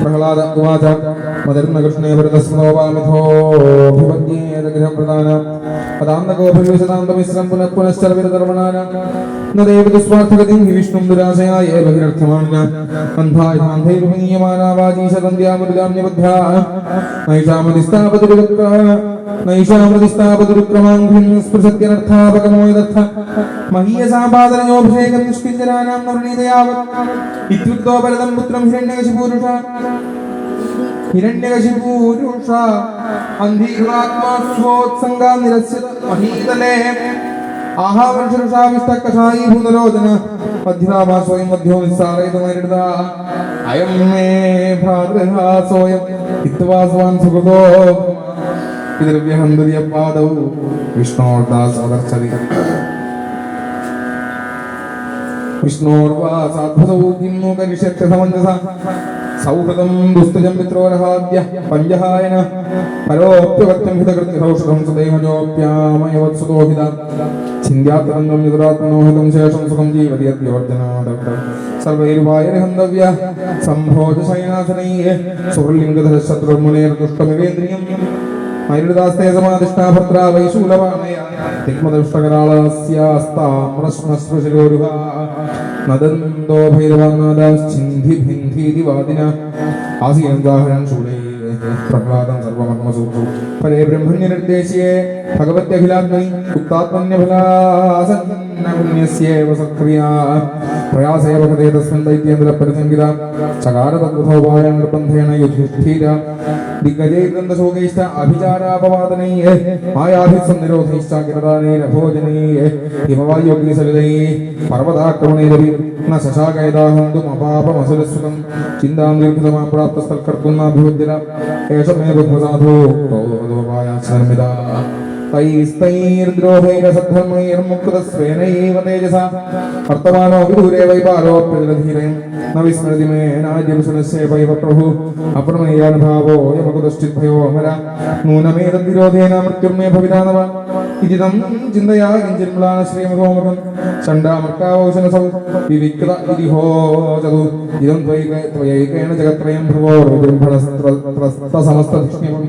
പ്രഹ്ലാദ ഉവാച മദർന്ന കൃഷ്ണേ വരദസ്മോപാമിഥോഭിപദ്യേതഗ്രഹപ്രധാന പദാന്തകോപരിവശതാന്തമിശ്രം പുനഃപുനശ്ചരവിരതർവണാന നദേവസ്വാർത്ഥഗതിം ഹി വിഷ്ണും ദുരാശയായ ഭഗിരർത്ഥമാണ്യ അന്ധായുധാന്ധൈർഭംഗീയമാനാവാജീശതന്ധ്യാമൃതാമ്യബദ്ധ്യാ നൈഷാമൃതിസ്ഥാപതിരുക്രമാംഘ്രിം സ്പൃശത്യനർത്ഥാപകമോയദർത്ഥ മഹീയസാപാദനയോഭിഷേകം നിഷ്കിഞ്ചരാനാം നവനീതയാവത് ഇത്യുക്തോ ഭരതം പുത്രം ഹിരണ്യകശിപൂരുഷ അന്ധീകൃതാത്മാക്ഷോത്സംഗാ നിരസ്യത മഹീതലേ ആഹാവർഷരുഷാവിഷ്ടകഷായീ ഭൂതലോചന മധ്യരാമാ സ്വയം മധ്യോ നിസ്സാരയിതുമരുത അയം മേ ഭ്രാതൃഹാ സ്വയം ഇത്വാസ്വാൻ സുഖദോ പിതൃവ്യഹന്തുര്യപാദൗ വിഷ്ണോർദാസോദർശതി വിഷ്ണോർവാസാദ്ഭുതൗ കിം കരിഷ്യത്തെ സമഞ്ജസ സൗഹൃദം ദുസ്തജം മിത്രോരഹാദ്യ പഞ്ചഹായന പരോപ്യവത്യം ഹിതകൃത്യൗഷധം സദൈവജോപ്യാമയവത്സുതോഹിത ചിന്യാത്മനം യതുരാത്മനോഹിതം ശേഷം സുഖം ജീവതിയദ്യോർജനാദ സർവൈരുവായരഹന്തവ്യ സംഭോജശയനാസനൈ സുഹൃലിംഗധര ശത്രുർമുനേർദുഷ്ടമിവേന്ദ്രിയം മൈരുദാസ്തേ സമാധിഷ്ഠാ ഭർത്താ വൈശൂലപാണയ തിഗ്മദുഷ്ടകരാളസ്യാസ്താമ്രശ്മശ്രുശിരോരുഹ നദന്തോ ഭൈരവാനാദാശ്ചിന്ധി ഭിന്ധീതി വാദിന ആസീനം ദാഹരൻ ശൂലേ പ്രഹ്ലാദം സർവമർമ്മസൂത്രം പരേ ബ്രഹ്മണ്യനിർദ്ദേശിയേ ഭഗവത്യഖിലാത്മനി ഉക്താത്മന്യഫലാസന്നപുണ്യസ്യേവ സക്രിയാ പ്രയാസേ ഭഗതേ തസ്മിൻ ദൈത്യേന്ദ്രപരിസംഗിത ചകാരതദ്ഭുതോപായ നിർബന്ധേന യുധിഷ്ഠിര ദിഗ്ഗജൈർഗന്ധശോകൈശ്ച അഭിചാരാപവാദനൈ മായാഭിസന്നിരോധൈശ്ചാകിരദാനൈരഭോജനൈ ഹിമവായുഗ്നിസലിലൈ പർവ്വതാക്രമണൈരപി ന ശശാകൈദാഹന്തുമപാപമസുരസുഖം ചിന്താം ദീർഘതമാം പ്രാപ്തസ്ഥൽക്കർത്തുന്നാഭിവദ്യത ഏഷമേ ബുദ്ധ്വസാധോ നിർമ്മിത തൈസ്തൈർദ്രോഹൈരസദ്ധർമ്മൈർമുക്തസ്വേനൈവ തേജസാ വർത്തമാനോ വിദൂരേ വൈപാലോപ്യജലധീരയം ന വിസ്മൃതി മേ നാജ്യംസുനസ്യേവൈവ പ്രഭു അപ്രമേയാനുഭാവോ യമകുതശ്ചിദ്ഭയോ അമര നൂനമേതദ്വിരോധേന മൃത്യുർമേ ഭവിതാനവ ഇതിദം ചിന്തയാ കിഞ്ചിർമ്ലാന ശ്രീമതോമുഖം ചണ്ഡാമർക്കാവോശനസൗ വിവിക്ത ഇതിഹോ ചതു ഇദം ത്വയൈകേന ജഗത്രയം ഭ്രുവോ സമസ്തധിഷ്ണ്യം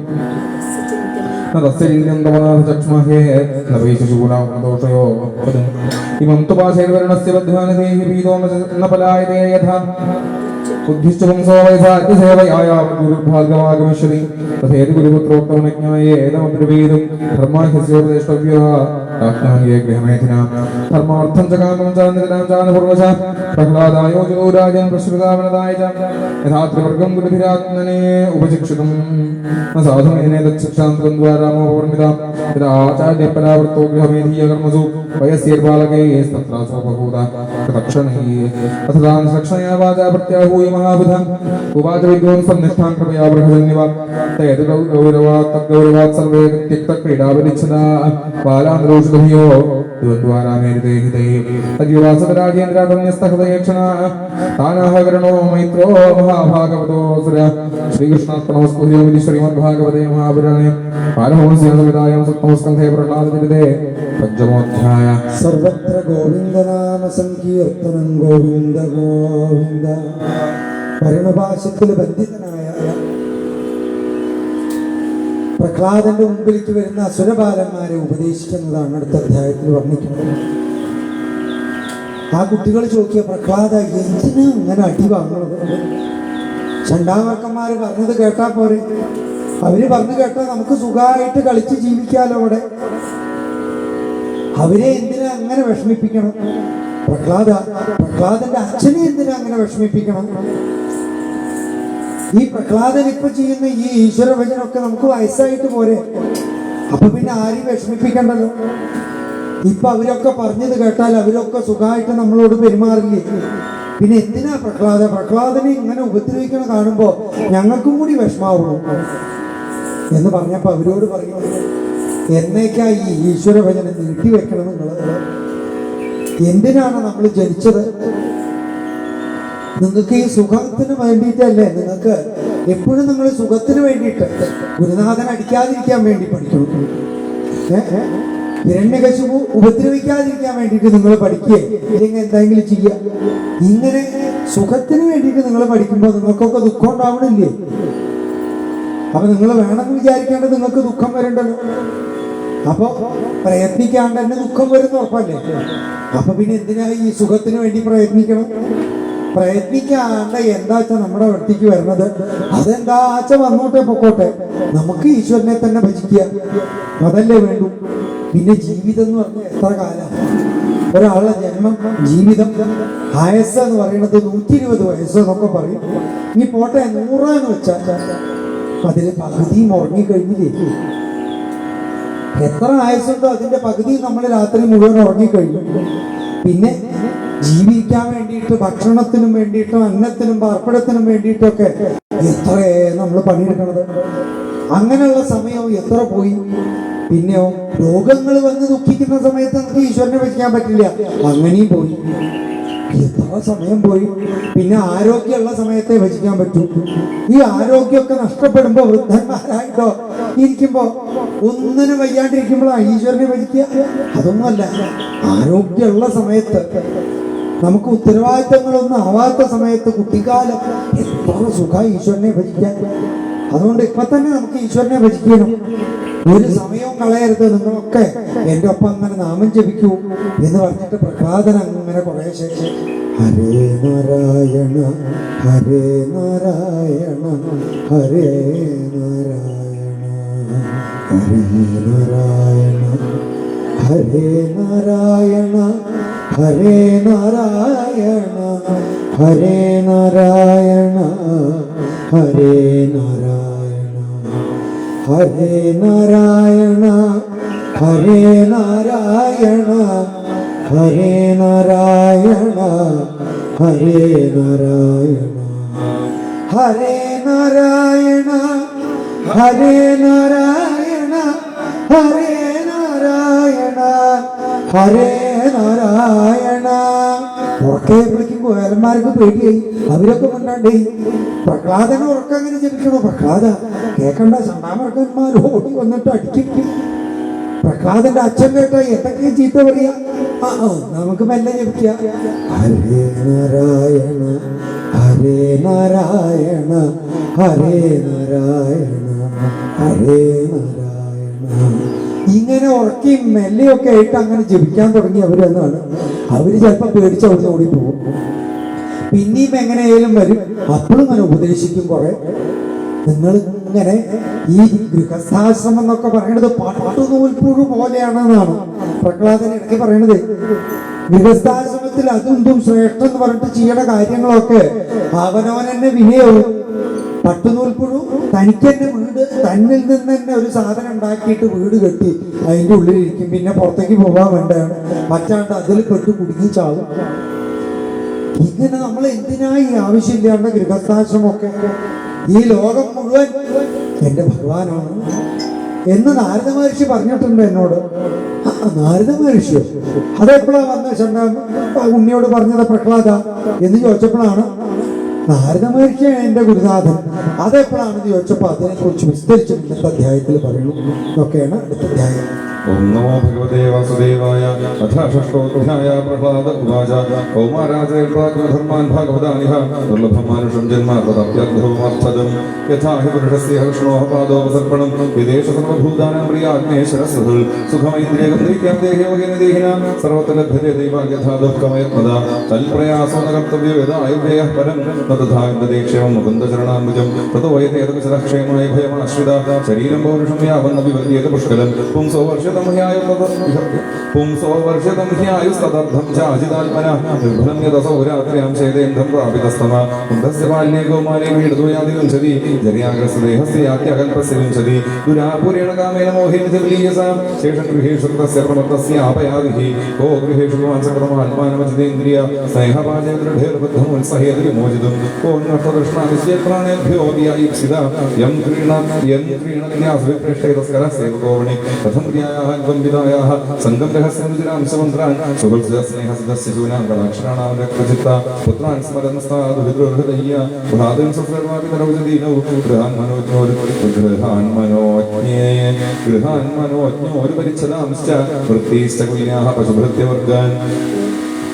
ഇമം തു പാശൈർവരുണസ്യ ബദ്ധാനദേഹി പീതോ ന പലായതേ യഥാ ബുദ്ധിശ്ചുംസോ വൈസാധ്യസേവയായാഗമാഗമിഷ്യതി തഥേതി ഗുരുപുത്രോക്തമജ്ഞായേതമബ്രവീതും ധർമാഹ്യസ്യോപദേഷ്ടവ്യോ ആജ്ഞായേ ഗൃഹമേധിന ധർമാർത്ഥം ച കാമം ച നിരതാം ചാനുപൂർവശ പ്രഹ്ലാദായോ രാജൻ പ്രശ്രുതാവനതായ ച യഥാത്രിവർഗം ഗുരുഭിരാത്മനെ ഉപശിക്ഷിതം ന സാധുമേനെ തച്ഛാന്തം ദ്വാരാമോപവർമിതാം യഥാചാര്യപരാവൃത്തോ ഗൃഹമേധീയ കർമ്മസു വയസ്യർബാലകേ തത്രാസോപഭൂത തക്ഷണൈ അഥതാൻ സക്ഷണയാ വാചാ പ്രത്യാഹൂയ മഹാബുധ ഉവാച വിദ്വാൻസം നിഷ്ഠാൻ കൃപയാ ബൃഹദന്യവ തേത് ഗൗരവാത് തദ്ഗൗരവാത് സർവേ ത്യക്തക്രീഡാപരിച്ഛദ ബാലാന്തരോഷധിയോ ദ്വന്ദ്വാരാമേരിതേ തദ്യുവാസതരാജേന്ദ്രാധന്യസ്തഹൃദയേക്ഷണ താനാഹകരണോ മൈത്രോ മഹാഭാഗവതോ സുര ശ്രീകൃഷ്ണാർപ്പണമസ്തുതി ശ്രീമദ്ഭാഗവതേ മഹാപുരാണേ പാരമഹംസ്യാസമിതായം സപ്തമസ്കന്ധേ പ്രഹ്ലാദചരിതേ പഞ്ചമോധ്യായ സർവത്ര ഗോവിന്ദനാമ സങ്കീർത്തനം ഗോവിന്ദ ഗോവിന്ദ. പരമഭാഷ്യത്തിൽ ബന്ധിതനായ പ്രഹ്ലാദന്റെ മുമ്പിലേക്ക് വരുന്ന അസുരബാലന്മാരെ ഉപദേശിക്കുന്നതാണ് അടുത്ത അധ്യായത്തിൽ വർണ്ണിക്കുന്നത്. ആ കുട്ടികൾ ചോദിക്കുക, പ്രഹ്ലാദ എന്തിനാ അങ്ങനെ അടി വാങ്ങുന്നത്? ചണ്ടാമർക്കന്മാര് പറഞ്ഞത് കേട്ടാ പോരെ? അവര് പറഞ്ഞു കേട്ടാൽ നമുക്ക് സുഖമായിട്ട് കളിച്ച് ജീവിക്കാലോ അവിടെ. അവരെ എന്തിനാ അങ്ങനെ വിഷമിപ്പിക്കണം? പ്രഹ്ലാദന്റെ അച്ഛനെ എന്തിനാ അങ്ങനെ വിഷമിപ്പിക്കണം? ഈ പ്രഹ്ലാദൻ ഇപ്പൊ ചെയ്യുന്ന ഈ ഈശ്വരഭജനൊക്കെ നമുക്ക് വയസ്സായിട്ട് പോരെ? അപ്പൊ പിന്നെ ആരെയും വിഷമിപ്പിക്കണ്ടല്ലോ. ഇപ്പൊ അവരൊക്കെ പറഞ്ഞത് കേട്ടാൽ അവരൊക്കെ സുഖമായിട്ട് നമ്മളോട് പെരുമാറില്ലേ? പിന്നെ എന്തിനാ പ്രഹ്ലാദനെ ഇങ്ങനെ ഉപദ്രവിക്കണം കാണുമ്പോ ഞങ്ങൾക്കും കൂടി വിഷമാവുള്ളൂ എന്ന് പറഞ്ഞപ്പോ അവരോട് പറഞ്ഞു, എന്നേക്കാ ഈ ഈശ്വരഭജനം നീട്ടിവെക്കണം എന്നുള്ളത്? എന്തിനാണ് നമ്മൾ ജനിച്ചത്? നിങ്ങൾക്ക് ഈ സുഖത്തിന് വേണ്ടിയിട്ടല്ലേ? നിങ്ങൾക്ക് എപ്പോഴും നിങ്ങൾ സുഖത്തിന് വേണ്ടിയിട്ട് ഗുരുനാഥൻ അടിക്കാതിരിക്കാൻ വേണ്ടി പഠിക്കണം. ഹിരണ്യകശിപു ഉപദ്രവിക്കാതിരിക്കാൻ വേണ്ടിയിട്ട് നിങ്ങൾ പഠിക്കുക, ഇല്ലെങ്കിൽ എന്തെങ്കിലും ചെയ്യുക. ഇങ്ങനെ സുഖത്തിന് വേണ്ടിയിട്ട് നിങ്ങൾ പഠിക്കുമ്പോൾ നിങ്ങൾക്കൊക്കെ ദുഃഖം ഉണ്ടാവണില്ലേ? അപ്പൊ നിങ്ങൾ വേണമെന്ന് വിചാരിക്കേണ്ടത് നിങ്ങൾക്ക് ദുഃഖം വരണ്ടല്ലോ. അപ്പൊ പ്രയത്നിക്കാണ്ട് തന്നെ ദുഃഖം വരുന്ന ഉറപ്പല്ലേ? അപ്പൊ പിന്നെ എന്തിനാ ഈ സുഖത്തിന് വേണ്ടി പ്രയത്നിക്കണം? പ്രയത്നിക്കാണ്ട് എന്താ വെച്ചാൽ നമ്മുടെ അടുത്തേക്ക് വരുന്നത്, അതെന്താ വെച്ചാൽ വന്നോട്ടെ പൊക്കോട്ടെ, നമുക്ക് ഈശ്വരനെ തന്നെ ഭജിക്കുക, അതല്ലേ വേണ്ടു. പിന്നെ ജീവിതം എന്ന് പറഞ്ഞാൽ എത്ര കാലം? ഒരാളുടെ ജന്മം, ജീവിതം, ആയസ് എന്ന് പറയുന്നത് 120 വയസ്സ് എന്നൊക്കെ പറയും. ഇനി പോട്ടെ 100 എന്ന് വെച്ചാൽ അതിൽ പകുതിയും ഉറങ്ങിക്കഴിഞ്ഞില്ലേ? എത്ര ആയസുണ്ടോ അതിന്റെ പകുതി നമ്മൾ രാത്രി മുഴുവൻ ഉറങ്ങിക്കഴിഞ്ഞു. പിന്നെ ജീവിക്കാൻ വേണ്ടിയിട്ട്, ഭക്ഷണത്തിനും വേണ്ടിയിട്ടും, അന്നത്തിനും പാർപ്പിടത്തിനും വേണ്ടിയിട്ടൊക്കെ എത്രയേ നമ്മൾ പണിയെടുക്കണത്. അങ്ങനെയുള്ള സമയം എത്ര പോയി. പിന്നെയോ രോഗങ്ങൾ വന്ന് ദുഃഖിക്കുന്ന സമയത്ത് നമുക്ക് ഈശ്വരനെ ഭജിക്കാൻ പറ്റില്ല, അങ്ങനെയും പോയി. എത്ര സമയം പോയി. പിന്നെ ആരോഗ്യമുള്ള സമയത്തെ ഭജിക്കാൻ പറ്റൂ. ഈ ആരോഗ്യമൊക്കെ നഷ്ടപ്പെടുമ്പോ വൃദ്ധന്മാരായിട്ടോ ഇരിക്കുമ്പോ ഒന്നിനും വയ്യാണ്ടിരിക്കുമ്പോഴാണ് ഈശ്വരനെ ഭജിക്കുക. അതൊന്നുമല്ല, ആരോഗ്യമുള്ള സമയത്ത്, നമുക്ക് ഉത്തരവാദിത്തങ്ങളൊന്നും ആവാത്ത സമയത്ത്, കുട്ടിക്കാലം, എത്ര സുഖ ഈശ്വരനെ ഭജിക്കാൻ. അതുകൊണ്ട് ഇപ്പൊ തന്നെ നമുക്ക് ഈശ്വരനെ ഭജിക്കണം. ഒരു സമയവും കളയരുത്. നിങ്ങളൊക്കെ എൻ്റെ ഒപ്പം അങ്ങനെ നാമം ജപിക്കൂ എന്ന് പറഞ്ഞിട്ട് പ്രഹ്ലാദൻ അങ്ങനെ കുറെ ശേഷം ഹരേ നാരായണ ഹരേ നാരായണ ഹരേ നാരായണ ഹരേ നാരായണ ഹരേ നാരായണ ഹരേ നാരായണ ഹരേ നാരായണ ഹരേ നാരായണ ഹരേ നാരായണ ഹരേ നാരായണ ഹരേ നാരായണ ഹരേ നാരായണ ഹരേ നാരായണ ഹരേ നാരായണ ഹരേ നാരായണ ഹരേ നാരായണ. ഉറക്കെ വിളിക്കുമ്പോ വേലന്മാർക്ക് പേടിയായി, അവരൊക്കെ കൊണ്ടാണ്ടേ. പ്രഹ്ലാദനെ ഉറക്കം അങ്ങനെ ജപിക്കണോ? പ്രഹ്ലാദ കേൾക്കണ്ട, സണ്ണാമർക്കന്മാർ ഓടി വന്നിട്ട് അടിക്കും. പ്രഹ്ലാദന്റെ അച്ഛൻ കേട്ട എന്തൊക്കെ ചീത്ത പറയാ. നമുക്ക് മെല്ലെ ജപിക്കാം. ഹരേ നാരായണ ഹരേ നാരായണ ഹരേ നാരായണ ഹരേ നാരായണ. ഇങ്ങനെ ഉറക്കി മെല്ലെയൊക്കെ ആയിട്ട് അങ്ങനെ ജപിക്കാൻ തുടങ്ങി അവരെന്നാണ്. അവര് ചിലപ്പോൾ പേടിച്ച് അവിടുന്ന് ഓടി പോകും. പിന്നെയും എങ്ങനെയായാലും വരും. അപ്പോഴും അങ്ങനെ ഉപദേശിക്കും കുറെ. നിങ്ങൾ ഇങ്ങനെ ഈ ഗൃഹസ്ഥാശ്രമം എന്നൊക്കെ പറയണത് പട്ടുനൂൽപ്പുഴു പോലെയാണെന്നാണ് പ്രഹ്ലാദൻ ഇടയ്ക്ക് പറയണത്. ഗൃഹസ്ഥാശ്രമത്തിൽ അതും ഇതും ശ്രേഷ്ഠം എന്ന് പറഞ്ഞിട്ട് ചെയ്യണ കാര്യങ്ങളൊക്കെ അവനവൻ തന്നെ വിനയവും. പട്ടുനൂൽപ്പുഴു തനിക്ക് തന്നെ വീട്, തന്നിൽ നിന്ന് തന്നെ ഒരു സാധനം ഉണ്ടാക്കിയിട്ട് വീട് കെട്ടി അതിൻ്റെ ഉള്ളിലിരിക്കും. പിന്നെ പുറത്തേക്ക് പോകാൻ വേണ്ടതാണ്, മറ്റാണ്ട് അതിൽ പെട്ട് കുടുങ്ങി ചാവും. ഇങ്ങനെ നമ്മൾ എന്തിനായി ആവശ്യമില്ലാണ്ട് ഗൃഹസ്ഥാശ്രമമൊക്കെ? ഈ ലോകം മുഴുവൻ എൻ്റെ ഭഗവാനാണ് എന്ന് നാരദ മഹർഷി പറഞ്ഞിട്ടുണ്ട് എന്നോട്. നാരദ മഹർഷി അതെപ്പോഴാണ് വന്ന ഉണ്ണിയോട് പറഞ്ഞത് പ്രഹ്ലാദ എന്ന് ചോദിച്ചപ്പോഴാണ് നാരദ മഹർഷിയാണ് എൻ്റെ ഗുരുനാഥൻ. അതെപ്പോഴാണെന്ന് ചോദിച്ചപ്പോൾ അതിനെക്കുറിച്ച് വിസ്തരിച്ച് ഇന്നത്തെ അധ്യായത്തിൽ പറയുന്നു എന്നൊക്കെയാണ് അടുത്ത അധ്യായം. ഓം നമോ ഭഗവതേ വാസുദേവായ. അഥ ഷഷ്ടോധ്യായ. പ്രഹ്ലാദ ഉവാച. കൗമാരാജയർധർമാൻ ഭാഗവതാനിഹ ദുർലഭം മാനുഷം ജന്മ തദപ്യദ്ഭവമർത്ഥദം യഥാ ഹി പുരുഷസ്യ ഹൃഷ്ണോഃ പാദോപസർപ്പണം വിദേശ സർവഭൂതാനാം പ്രിയാഗ്നേശ്വരസ്സുഹൃൽ സുഖമൈന്ദ്രിയകം ദൈത്യം ദേഹയോഗേന ദേഹിനാം സർവത്ര ലഭ്യതേ ദൈവാഗ്യഥാ ദുഃഖമയത്മദാ തൽപ്രയാസോ ന കർത്തവ്യോ യഥാ ആയുർവേയഃ പരം തഥാ ഇന്ദ്രദേക്ഷേമം മുകുന്ദചരണാംബുജം തതോ വയതേതക്ഷരക്ഷേമായ ഭയമാശ്രിത ശരീരം പൗരുഷം യാവന്ന വിവർജ്യേത പുഷ്കലം പുംസോ വർഷതം ഹ്യായുസ്തദർദ്ധം ചാചിതാത്മന നിർഭലം യതസോ രാത്ര്യാം ചേതേന്ദ്രം പ്രാപിതസ്തമ കുന്ദസ്യ ബാല്യേ കൗമാരേ വീടതുയാതി വിംശതി ജര്യാഗ്രസ്തദേഹസ്യ യാത്യകൽപസ്യ വിംശതി ദുരാപൂരേണ കാമേന മോഹേന ജവലീയസാം ശേഷം ഗൃഹേഷു തസ്യ പ്രമത്തസ്യ ആപയാദിഹി കോ ഗൃഹേഷു ആചക്രമാത്മാനമജിതേന്ദ്രിയ സ്നേഹപാചേ ദൃഢേർബദ്ധമുത്സഹേത വിമോചിതും കോ നഷ്ടതൃഷ്ണാനിശ്ചേത്രാണേഭ്യോ യീപ്സിത യം ക്രീണ യം ക്രീണ വിന്യാസവിപ്രേഷ്ടേ തസ്കരസ്യൈവ കോവണി കഥം ക്രിയായാ വംബിതായാഹ സംഗം രഹസ്യമുചിരാംശമന്ത്രാൻ സുഹൃത്സ്നേഹസിദ്ധശൂനാം കടാക്ഷരാണാം രക്തചിത്ത പുത്രാൻ സ്മരൻസ്താദുവിദ്രോഹൃതയ്യ ഭ്രാതൻ സുഹൃർവാപിതരൗജദീനൗ ഗൃഹാൻ മനോജ്ഞോ ഒരു പരിച്ഛദാംശ്ച വൃത്തീശ്ച കുല്യാഹ പശുഭൃത്യവർഗാൻ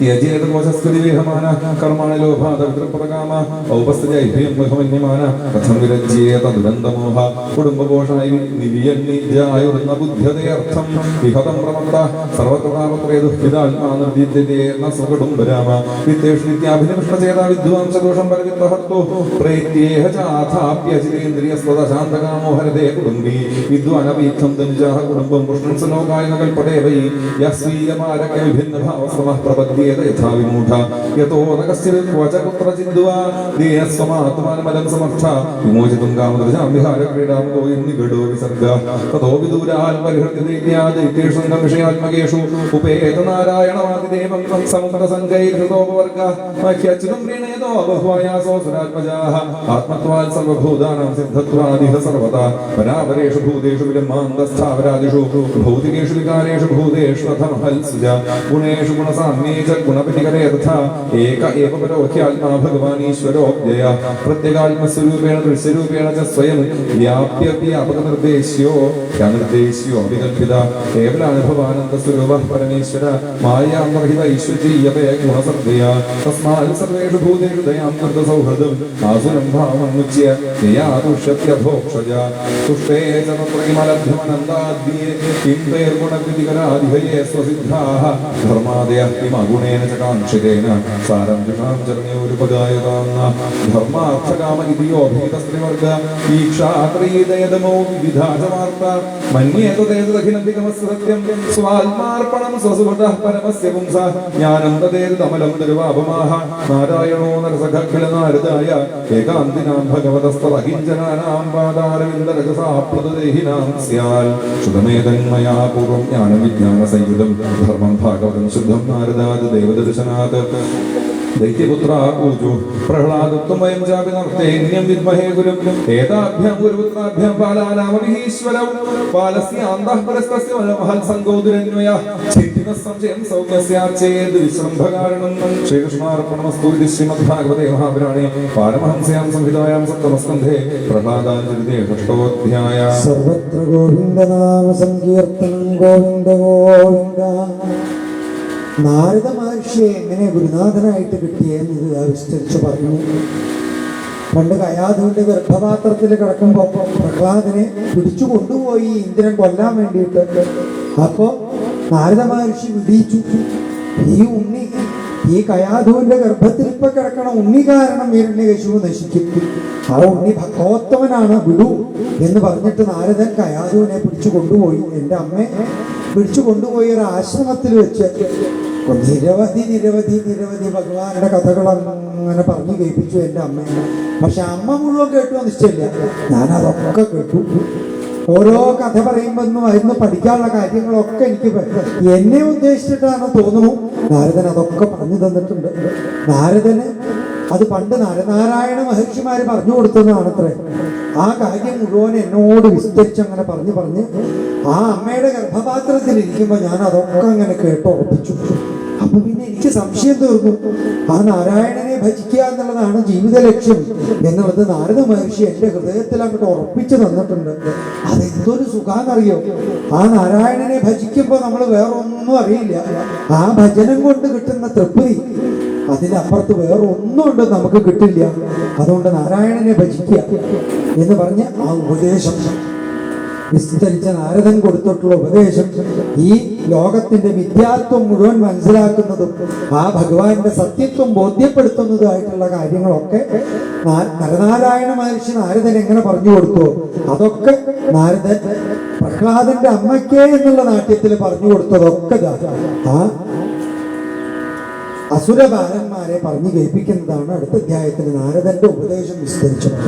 യജേതമോചസ്കൃതിവേഹമാന കർമാണി ലോഭാദവിതൃപ്രകാമ ഔപസ്ഥജൈഭ്യം ബഹുമന്യമാന കഥം വിരജ്യേത ദുരന്തമോഹ കുടുംബഘോഷായി നിവിയന്നിജായുർന്ന ബുദ്ധ്യതയർത്ഥം വിഹതം പ്രമത്ത സർവത്രതാപത്രേ ദുഃഖിതാത്മാ നിർദ്ദിദ്യതേന സ്വകുടുംബരാമ വിത്തേഷു നിത്യാഭിനിമിഷ്ടചേതാ വിദ്വാംസദോഷം പരവിത്തഹർത്തോ പ്രേത്യേഹ ചാഥാപ്യചിതേന്ദ്രിയസ്വതശാന്തകാമോ ഹരതേ കുടുംബി വിദ്വാനവീക്ഷം തനുജാഹ കുടുംബം പുഷ്ണം സലോകായ നകൽപടേ വൈ യസ്വീയമാരക വിഭിന്നഭാവസ്വമഃ പ്രപദ്യേ യഥാ വിമൂഢ യതോ നകശ്ചിൽ ക്വചകുത്രചിന്തുവാ ദീനസ്വമാത്മാനമലം സമർത്ഥ വിമോചിതും കാമദൃശാം വിഹാരക്രീഡാമതോ നിഗഡോ വിസർഗ തതോ വിദൂരാൽ പരിഹൃത്യദൈത്യാദൈത്യേഷു സംഘം വിഷയാത്മകേഷു ഉപേതനാരായണവാദിദേവം സമുദ്രസംഗൈർഹൃതോപവർഗ മഹ്യച്യുതം പ്രീണയതോ ബഹ്വായാസോ സുരാത്മജാഃ ആത്മത്വാൽ സർവഭൂതാനാം സിദ്ധത്വാദിഹ സർവതാ പരാപരേഷു ഭൂതേഷു വിലമാന്തസ്ഥാവരാദിഷു ഭൗതികേഷു വികാരേഷു ഭൂതേഷു അഥമഹൽസുജ ഗുണേഷു ഗുണസാമ്യേ च गुणपिटिकरे तथा एक एव परोह्यात्मा भगवान् ईश्वरोऽव्यय प्रत्यगात्मस्वरूपेण दृश्यरूपेण च स्वयं व्याप्य व्यापकनिर्देश्यो विकल्पिता केवलानुभवानन्दस्वरूपः परमेश्वर मायान्तरहित ईश्वरीयतया गुणसर्वया तस्मात् सर्वेषु भूतेषु दयां कृतसौहृदम् आसुरं भावमुच्य यया तुष्यत्यभोक्षजा तुष्टे च तत्रैमलभ्यमनन्दाद्ये किं तैर्गुणकृतिकराधिहये स्वसिद्धाः धर्मादयः गुणेन च काङ्क्षितेन सारं जुषां चरणयोरुपगायतान्न धर्मार्थकाम इति यो भेदस्त्रिवर्ग ईक्षात्रयीदयदमो विविधा च वार्ता मन्ये तदेतदखिलम्बिकमस्य सत्यं स्वात्मार्पणं स्वसुभटः परमस्य पुंसा ज्ञानं तदेतदमलं दुर्वापमाः नारायणो नरसखखिलनारदाय एकान्तिनां भगवतस्तदकिञ्चनानां पादारविन्दरजसा प्रददेहिनां स्यात् श्रुतमेतन्मया पूर्वं ज्ञानविज्ञानसंयुतं धर्मं भागवतं शुद्धं नारदाद देवदर्शनात् दैत्यपुत्रा ऊजु प्रह्लादत्वं वयं चापि नर्तेन्यं विद्महे गुरुं एताभ्यां गुरुपुत्राभ्यां बालानामपि ईश्वरौ बालस्य अन्तः परस्तस्य महत्सङ्गो दुरन्वयः चिन्तितः संशयं सौम्यस्याच्चेद् विश्रम्भकारणं श्रीकृष्णार्पणमस्तु इति श्रीमद्भागवते महापुराणे पारमहंस्यां संहितायां सप्तमस्कन्धे प्रह्लादाञ्जलिते षष्ठोऽध्यायः सर्वत्र गोविन्दनाम संकीर्तनं गोविन्द गोविन्द നാരദ മഹർഷിയെ എങ്ങനെ ഗുരുനാഥനായിട്ട് കിട്ടിയെന്ന് ഇത് വിസ്തരിച്ച് പറഞ്ഞു. പണ്ട് കയാധുവിന്റെ ഗർഭപാത്രത്തിൽ കിടക്കുമ്പോൾ പ്രഹ്ലാദനെ പിടിച്ചു കൊണ്ടുപോയി ഇന്ദ്രൻ കൊല്ലാൻ വേണ്ടിയിട്ട്. അപ്പോൾ നാരദ മഹർഷി വിടിയിച്ചു, ഈ ഉണ്ണി, ഈ കയാധുവിന്റെ ഗർഭത്തിൽ ഇപ്പൊ കിടക്കണ ഉണ്ണി കാരണം ഹിരണ്യകശിപു നശിക്കും, ആ ഉണ്ണി ഭക്തോത്തമനാണ്, വിടൂ എന്ന് പറഞ്ഞിട്ട് നാരദൻ കയാധുവിനെ പിടിച്ചു കൊണ്ടുപോയി. എൻ്റെ അമ്മയെ പിടിച്ചു കൊണ്ടുപോയി ഒരു ആശ്രമത്തിൽ വെച്ച് നിരവധി നിരവധി നിരവധി ഭഗവാന്റെ കഥകൾ അങ്ങനെ പറഞ്ഞു കേൾപ്പിച്ചു എൻ്റെ അമ്മയെ. പക്ഷെ അമ്മ മുഴുവൻ കേട്ടു നിശ്ചയില്ല, ഞാനതൊക്കെ കേട്ടു. ഓരോ കഥ പറയുമ്പോഴൊന്നും അതിന് പഠിക്കാനുള്ള കാര്യങ്ങളൊക്കെ എനിക്ക് എന്നെ ഉദ്ദേശിച്ചിട്ടാണ് തോന്നുന്നു നാരദൻ അതൊക്കെ പറഞ്ഞു തന്നിട്ടുണ്ട്. നാരദന് അത് പണ്ട് നരനാരായണ മഹർഷിമാര് പറഞ്ഞു കൊടുത്തതാണത്രേ. ആ കാര്യം മുഴുവൻ എന്നോട് വിസ്തരിച്ചങ്ങനെ പറഞ്ഞ് പറഞ്ഞ് ആ അമ്മയുടെ ഗർഭപാത്രത്തിൽ ഇരിക്കുമ്പോൾ ഞാൻ അതൊക്കെ അങ്ങനെ കേട്ടുറപ്പിച്ചു. അപ്പൊ പിന്നെ എനിക്ക് സംശയം തീർന്നു, ആ നാരായണനെ ഭജിക്കുക എന്നുള്ളതാണ് ജീവിത ലക്ഷ്യം എന്നുള്ളത് നാരദ മഹർഷി എൻ്റെ ഹൃദയത്തിൽ അങ്ങോട്ട് ഉറപ്പിച്ചു തന്നിട്ടുണ്ട്. അതെന്തൊരു സുഖാന്നറിയോ, ആ നാരായണനെ ഭജിക്കുമ്പോൾ നമ്മൾ വേറൊന്നും അറിയില്ല, ആ ഭജനം കൊണ്ട് കിട്ടുന്ന തൃപ്തി അതിനപ്പുറത്ത് വേറെ ഒന്നും കൊണ്ട് നമുക്ക് കിട്ടില്ല. അതുകൊണ്ട് നാരായണനെ ഭജിക്കുക എന്ന് പറഞ്ഞ് ആ ഉപദേശം വിസ്തരിച്ച നാരദൻ കൊടുത്തിട്ടുള്ള ഉപദേശം ഈ ലോകത്തിന്റെ മിഥ്യാത്വം മുഴുവൻ മനസ്സിലാക്കുന്നതും ആ ഭഗവാന്റെ സത്യത്വം ബോധ്യപ്പെടുത്തുന്നതുമായിട്ടുള്ള കാര്യങ്ങളൊക്കെ നരനാരായണ മഹർഷി നാരദൻ എങ്ങനെ പറഞ്ഞു കൊടുത്തു, അതൊക്കെ നാരദൻ പ്രഹ്ലാദന്റെ അമ്മയ്ക്കേ എന്നുള്ള നാട്യത്തിൽ പറഞ്ഞു കൊടുത്തതൊക്കെ ആ അസുരബാലന്മാരെ പറഞ്ഞു കേൾപ്പിക്കുന്നതാണ് അടുത്ത അധ്യായത്തിൽ നാരദന്റെ ഉപദേശം വിസ്തരിച്ചത്.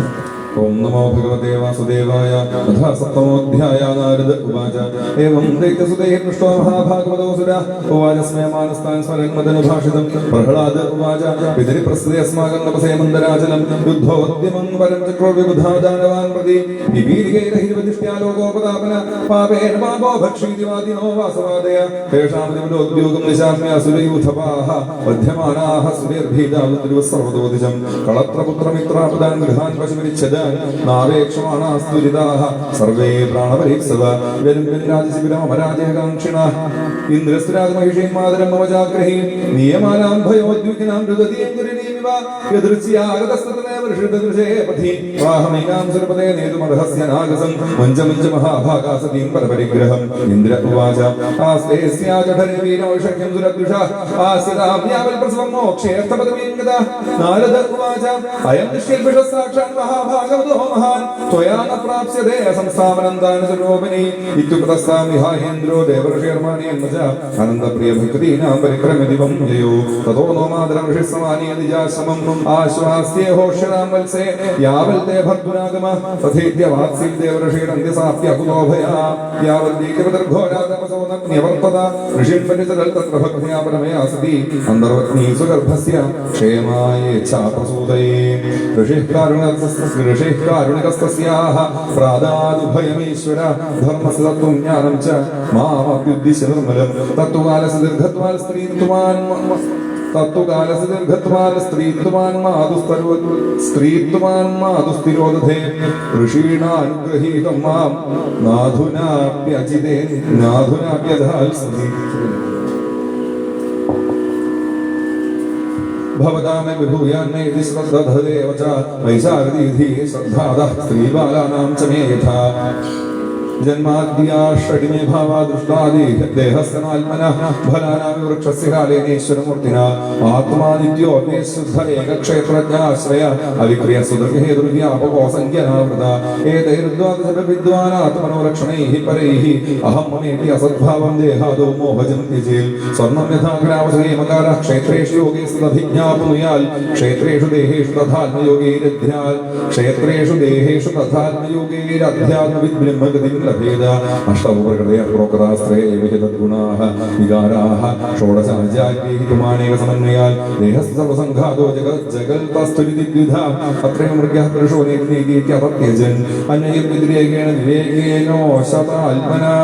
ഓം നമോ ഭഗവതേ വാസുദേവായ. അഥ സപ്തമോധ്യായ. നാരദ ഉവാച ഏവം ദൈത്യസുതേ ദൃഷ്ടോ മഹാഭാഗവതോസുര ഉവാച സ്മയമാനസ്ഥാൻ സ്വരന്മദനുഭാഷിതം. പ്രഹ്ലാദ ഉവാച പിതരി പ്രസ്തുതേ അസ്മാകം തപസേ മന്ദരാചലം യുദ്ധോദ്യമം പരം ചക്രോ വിബുധാദാനവാൻ പ്രതി വിവീരികൈരഹിർവദിഷ്ട്യാ ലോകോപതാപന പാപേന പാപോ ഭക്ഷീതി വാദിനോ വാസവാദയ തേഷാം ദിവലോദ്യോഗം നിശാമ്യ സുരയൂഥപാഃ മധ്യമാനാഃ സുരേർഭീതാവൃതിർവ സർവതോദിശം കളത്രപുത്രമിത്രാപദാൻ ഗൃഹാൻ പശുപരിച്ഛദാൻ നാവേക്ഷമാണാസ്തുരിതാഃ സർവേ പ്രാണപരീപ്സവ വരും രാജശിബിരം അമരാജകാംക്ഷിണഃ ഇന്ദ്രസ്തുരാജമഹിഷീം മാതരം മമ ചാഗ്രഹീ നിയമാനാം ഭയോദ്യുഗ്നാം രുദതീം കുരിണീമിവ യദൃച്ഛ്യാഗതസ്തതനേ വർഷിതദൃശേ പഥി വാഹമൈനാം സുരപദേ നേതുമർഹസ്യ നാഗസം മഞ്ചമഞ്ച മഹാഭാഗാസതീം പരപരിഗ്രഹം. ഇന്ദ്ര ഉവാച ആസ്തേസ്യാജഠരേ വീരൗഷഖ്യം സുരദ്വിഷ ആസ്യതാമ്യാവൽ പ്രസവം മോക്ഷേർത്ഥപദവീം ഗത. നാരദ ഉവാച അയം നിഷ്കൽപിഷ സാക്ഷാൻ മഹാഭാഗവതോ മഹാൻ ത്വയാ ന പ്രാപ്സ്യതേ സംസ്ഥാവനന്താന സുരോപിനി ഇത്യുക്തസ്താം വിഹായേന്ദ്രോ ദേവർഷിർമാണേന്മജ അനന്തപ്രിയ ഭക്തീനാം പരിക്രമദിവം യയോ തതോ നോ മാതരർഷി സമാനീയ നിജാശ്രമം ആശ്വാസ്യേ ഹോഷ്യതാം വത്സേ യാവൽ തേ ഭർഗുനാഗമ തഥേത്യ വാത്സ്യം ദേവർഷിരന്ത്യസാപ്യകുലോഭയാ യാവൽ ദീർഘോരാതപസോ നവർത്തത ഋഷിൻ പണ്ഡിതകൾ തത്ര ഭക്തിയാ പരമയാ സതി അന്തർവത്നീ സുഗർഭസ്യ ക്ഷേമായേച്ഛാ പ്രസൂതയേ. ഋഷിഃ കാരുണികസ്തസ്യാഃ പ്രാദാദു ഭയമീശ്വര ധർമ്മസ്യ തത്വം ജ്ഞാനം ച മാമപ്യുദ്ദിശ്യ നിർമ്മലം തത്വകാലസ്യ ദീർഘത്വാൽ സ്ത്രീത്വാൻ മാതുസ്തിരോധേ ഋഷീണാനുഗ്രഹീതം മാം നാധുനാപ്യധാൽസതി. ഭവതാമേ വിഭൂയാന്നേതി ശ്രദ്ധദേവ ച വൈശാരദീധി ശ്രദ്ധാദഃ സ്ത്രീബാലാനാം ച മേ യഥാ ജന്മാദ്യാഷഡിമേ ഭാവാ ദൃഷ്ടാദി ദേഹസ്തനാത്മനഃ ഫലാനാം വൃക്ഷസ്യ കാലേനേശ്വരമൂർത്തിനാ ആത്മാദിത്യോ ശുദ്ധ ഏകക്ഷേത്രജ്ഞാശ്രയ അവിക്രിയ സുദൃഹേതുര്യാപകോ സംഖ്യനാവൃത ഏതൈർദ്വാദശവിദ്വാൻ ആത്മനോരക്ഷണൈഃ പരൈഃ അഹം മമേതി അസദ്ഭാവം ദേഹാദോ മോഹജം ത്യജേൽ. സ്വർണം യഥാ ഗ്രാമശ്രീമകാര ക്ഷേത്രേഷു യോഗേസ്തഭിജ്ഞാപനുയാൽ ക്ഷേത്രേഷു ദേഹേഷു തഥാത്മയോഗൈരധ്യാൽ ക്ഷേത്രേഷു ദേഹേഷു തഥാത്മയോഗൈരധ്യാത്മവിദ് ബ്രഹ്മഗതിം ഭേദ അഷ്ടൗപ്രകൃതയ പ്രോക്താസ്ത്രേ വിഹിതഗുണാഃ വികാരാഃ ഷോഡശാചാര്യേഹിതുമാനേക സമന്വയാൽ ദേഹസ്ഥ സർവസംഘാതോ ജഗൽതസ്തുലിദ്വിധ അത്രയും മൃഗ്യഃ പുരുഷോ നേതീതി അപത്യജൻ അന്യൈർവിദ്രേകേണ വിവേകേനോ ശതാത്മനാ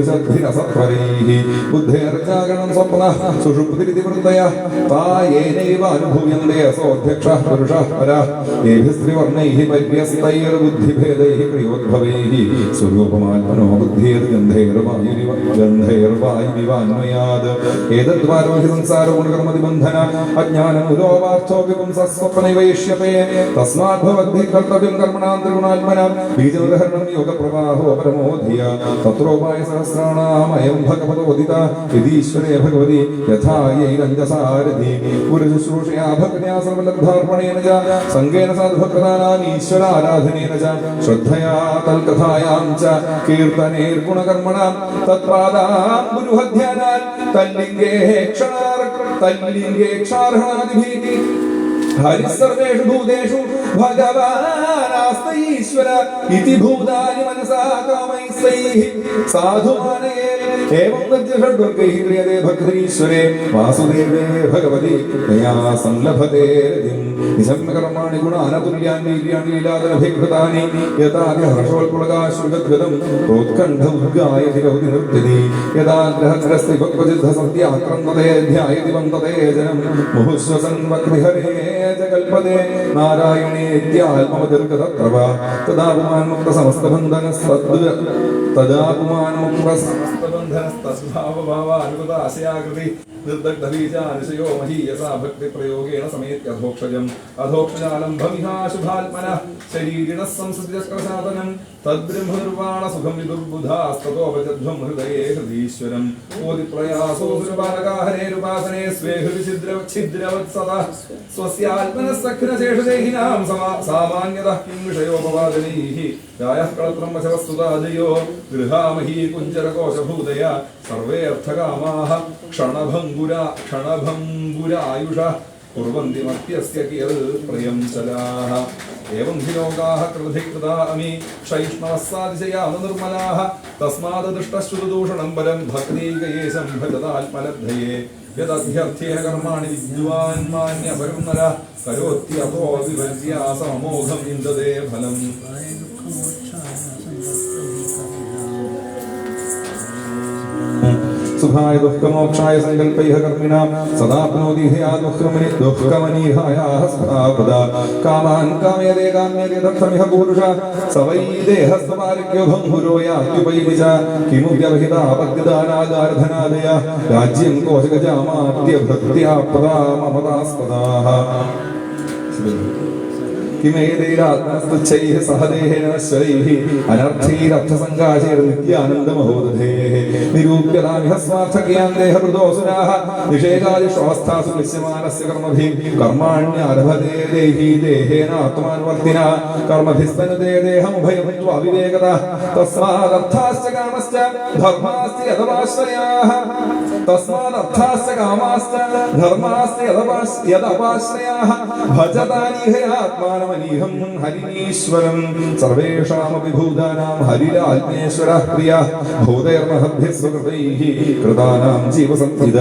സർഗസ്ഥാനസമാംമുനായേർവിമൃശദ്ഭിരസത്വരൈഃ ബുദ്ധേർജാഗരണം സ്വപ്നഃ സുഷുപ്തിരിതി വൃത്തയഃ തായേനൈവ അനുഭൂയന്തെ അസോധ്യക്ഷഃ പുരുഷഃ പരഃ ഏഭിസ്ത്രിവർണൈഃ പര്യസ്തൈർബുദ്ധിഭേദൈഃ ക്രിയോദ്ഭവൈഃ സ്വരൂപമാത്മനോ ബുദ്ധിർഗന്ധൈർവായുവിവാന്വയാത് ഏതദ്വാരോ ഹി സംസാരോ ഗുണകർമ്മനിബന്ധന അജ്ഞാനം ഉലോപാർത്ഥോ വിപുംസസ്വപ്നൈവൈഷ്യത്തെ തസ്മാത് ഭവദ്ഭിः കർത്തവ്യം കർമ്മണാ ത്രിഗുണാത്മനാ ബീജോദഹരണം യോഗപ്രവാഹോ പരമോധിയ തത്രോപായ സഹസ്രാണാമയം ഭഗവതോദിത യദീശ്വരേ ഭഗവതി യഥായൈരഞ്ജസാരഥി പുരുശുശ്രൂഷയാ ഭക്ത്യാ സർവലബ്ധാർപ്പണേന ച സംഗേന സാധുഭക്താനാം ഈശ്വരാരാധനേന ച ശ്രദ്ധയാ തൽകഥായാം ച കീർത്തനൈർഗുണകർമ്മണാം തത്പാദാം ഗുരുഹധ്യാനാൽ തല്ലിംഗേ ക്ഷാർഹണാദിഭിः ഹരിസർവേഷു ഭൂതേഷു ഭഗവാനാസ്ത ഈശ്വര ഇതി ഭൂതാനി മനസാ കാമൈസ്തൈഃ സാധുമാനയേ ഏവം ഷഡ്വർഗൈഃ ക്രിയതേ ഭക്തീശ്വരേ വാസുദേവേ ഭഗവതി തയാ സംലഭതേ രതിം നിസംകർമാണി ഗുണാനതുല്യാൻ വീര്യാണി ലീലാദനഭികൃതാനി യഥാദ്യ ഹർഷോൽപുളകാശ്രുഗദ്ഗതം പ്രോത്കണ്ഠ ഉദ്ഗായതി കൗതി നൃത്യതി യഥാഗ്രഹസ്തി ഭക്വജിദ്ധ സത്യാക്രന്ദതേ ധ്യായതി വന്ദതേ ജനം മുഹുശ്വസൻ വക്രിഹരേ ജഗൽപദേ നാരായണേത്യാത്മവതിർഗ തത്രവ തദാ പുമാൻ മുക്ത സമസ്തബന്ധനസ്തദ്വ തദാ പുമാൻ മുക്ത സമസ്തബന്ധനസ്തസ്ഭാവഭാവാനുഗതാശയാകൃതി നിർദഗ്ധബീജാനുശയോ മഹീയസാ ഭക്തിപ്രയോഗേണ സമേത്യധോക്ഷജം അധോക്ഷജാലംഭമിഹാശുഭാത്മനഃ ശരീരിണഃ സംസൃതിചക്രസാധനം തദ്ബ്രഹ്മനിർവാണസുഖം വിദുർബുധാസ്തതോപജധ്വം ഹൃദയേ ഹൃദീശ്വരം ഓതിപ്രയാസോസുരപാലകാഹരേരുപാസനേ സ്വേ ഹൃദി ഛിദ്രവത്സദ സ്വസ്യാത്മനഃ സഖ്നശേഷ ദേഹദേഹിനാം സാമാന്യതഃ കിം വിഷയോപവാദനൈഃ രായഃ കളത്രം വശവസ്തുതാദയോ ഗൃഹാമഹീ കുഞ്ചരകോശഭൂതയ സർവേ അർത്ഥകാമാഃ ക്ഷണഭംഗുരായുഷഃ കുർവന്തി മർത്യസ്യ കിയത് പ്രിയം ചലാഃ ഏവം ഹി ലോകാഃ കൃതധികൃതാ അമി ക്ഷൈഷ്ണവസ്സാതിശയാന നിർമ്മലാഃ തസ്മാദ് ദുഷ്ടശ്രുതദൂഷണം ബലം ഭക്തീകയേശം ഭജതാത്മലബ്ധയേ യദധ്യർത്ഥ്യേന കർമാണി വിദ്വാൻ മാന്യപരം നരഃ കരോത്യപോ വിവർജ്യ സമമോഘം ഇന്ദ്രദേ ഫലം സുഖായ ദുഃഖമോക്ഷായ സങ്കൽപ്പൈഃ കർമ്മിണാം സദാപ്നോതി ഹയാ ദുഃഖമനീഹായാഃ സദാപദാ കാമാൻ കാമയതേ കാമ്യതേ ദത്തമിഹ പുരുഷ സവൈ ദേഹസ്തമാരിക്യോ ഭംഗുരോ യാത്യുപൈവിച കിമു വ്യവഹിതാപദ്യദാനാഗാരധനാദയ രാജ്യം കോശഗജാമാത്യഭൃത്യാ പ്രദാ മമതാസ്പദാഃ കിമേതൈരാത്മസ്തുച്ഛൈഃ സഹദേഹേന നശ്വരൈഃ അനർത്ഥൈരർത്ഥസങ്കാശൈർനിത്യാനന്ദമഹോദധേഃ നിരൂപ്യതാമിഹ സ്വാർത്ഥകിയാൻ ദേഹവൃതോസുരാഃ നിഷേകാദിഷ്വസ്ഥാസു വിശ്യമാനസ്യ കർമ്മഭിः കർമാണ്യാരഭതേ ദേഹി ദേഹേനാത്മാനുവർത്തിന കർമ്മഭിസ്തനുതേ ദേഹമുഭയം ത്വവിവേകത തസ്മാദർത്ഥാശ്ച കാമശ്ച ധർമാസ്തി യദപാശ്രയാഃ ഭജതാനിഹയാത്മാനം മനീഹം ഹരിനീശ്വരം സർവേഷാമപി ഭൂതാനാം ഹരിരാത്മേശ്വരഃ പ്രിയഃ ഭൂതൈർമഹദ്ഭിः സുകൃതൈഃ കൃതാനാം ജീവസംഹിത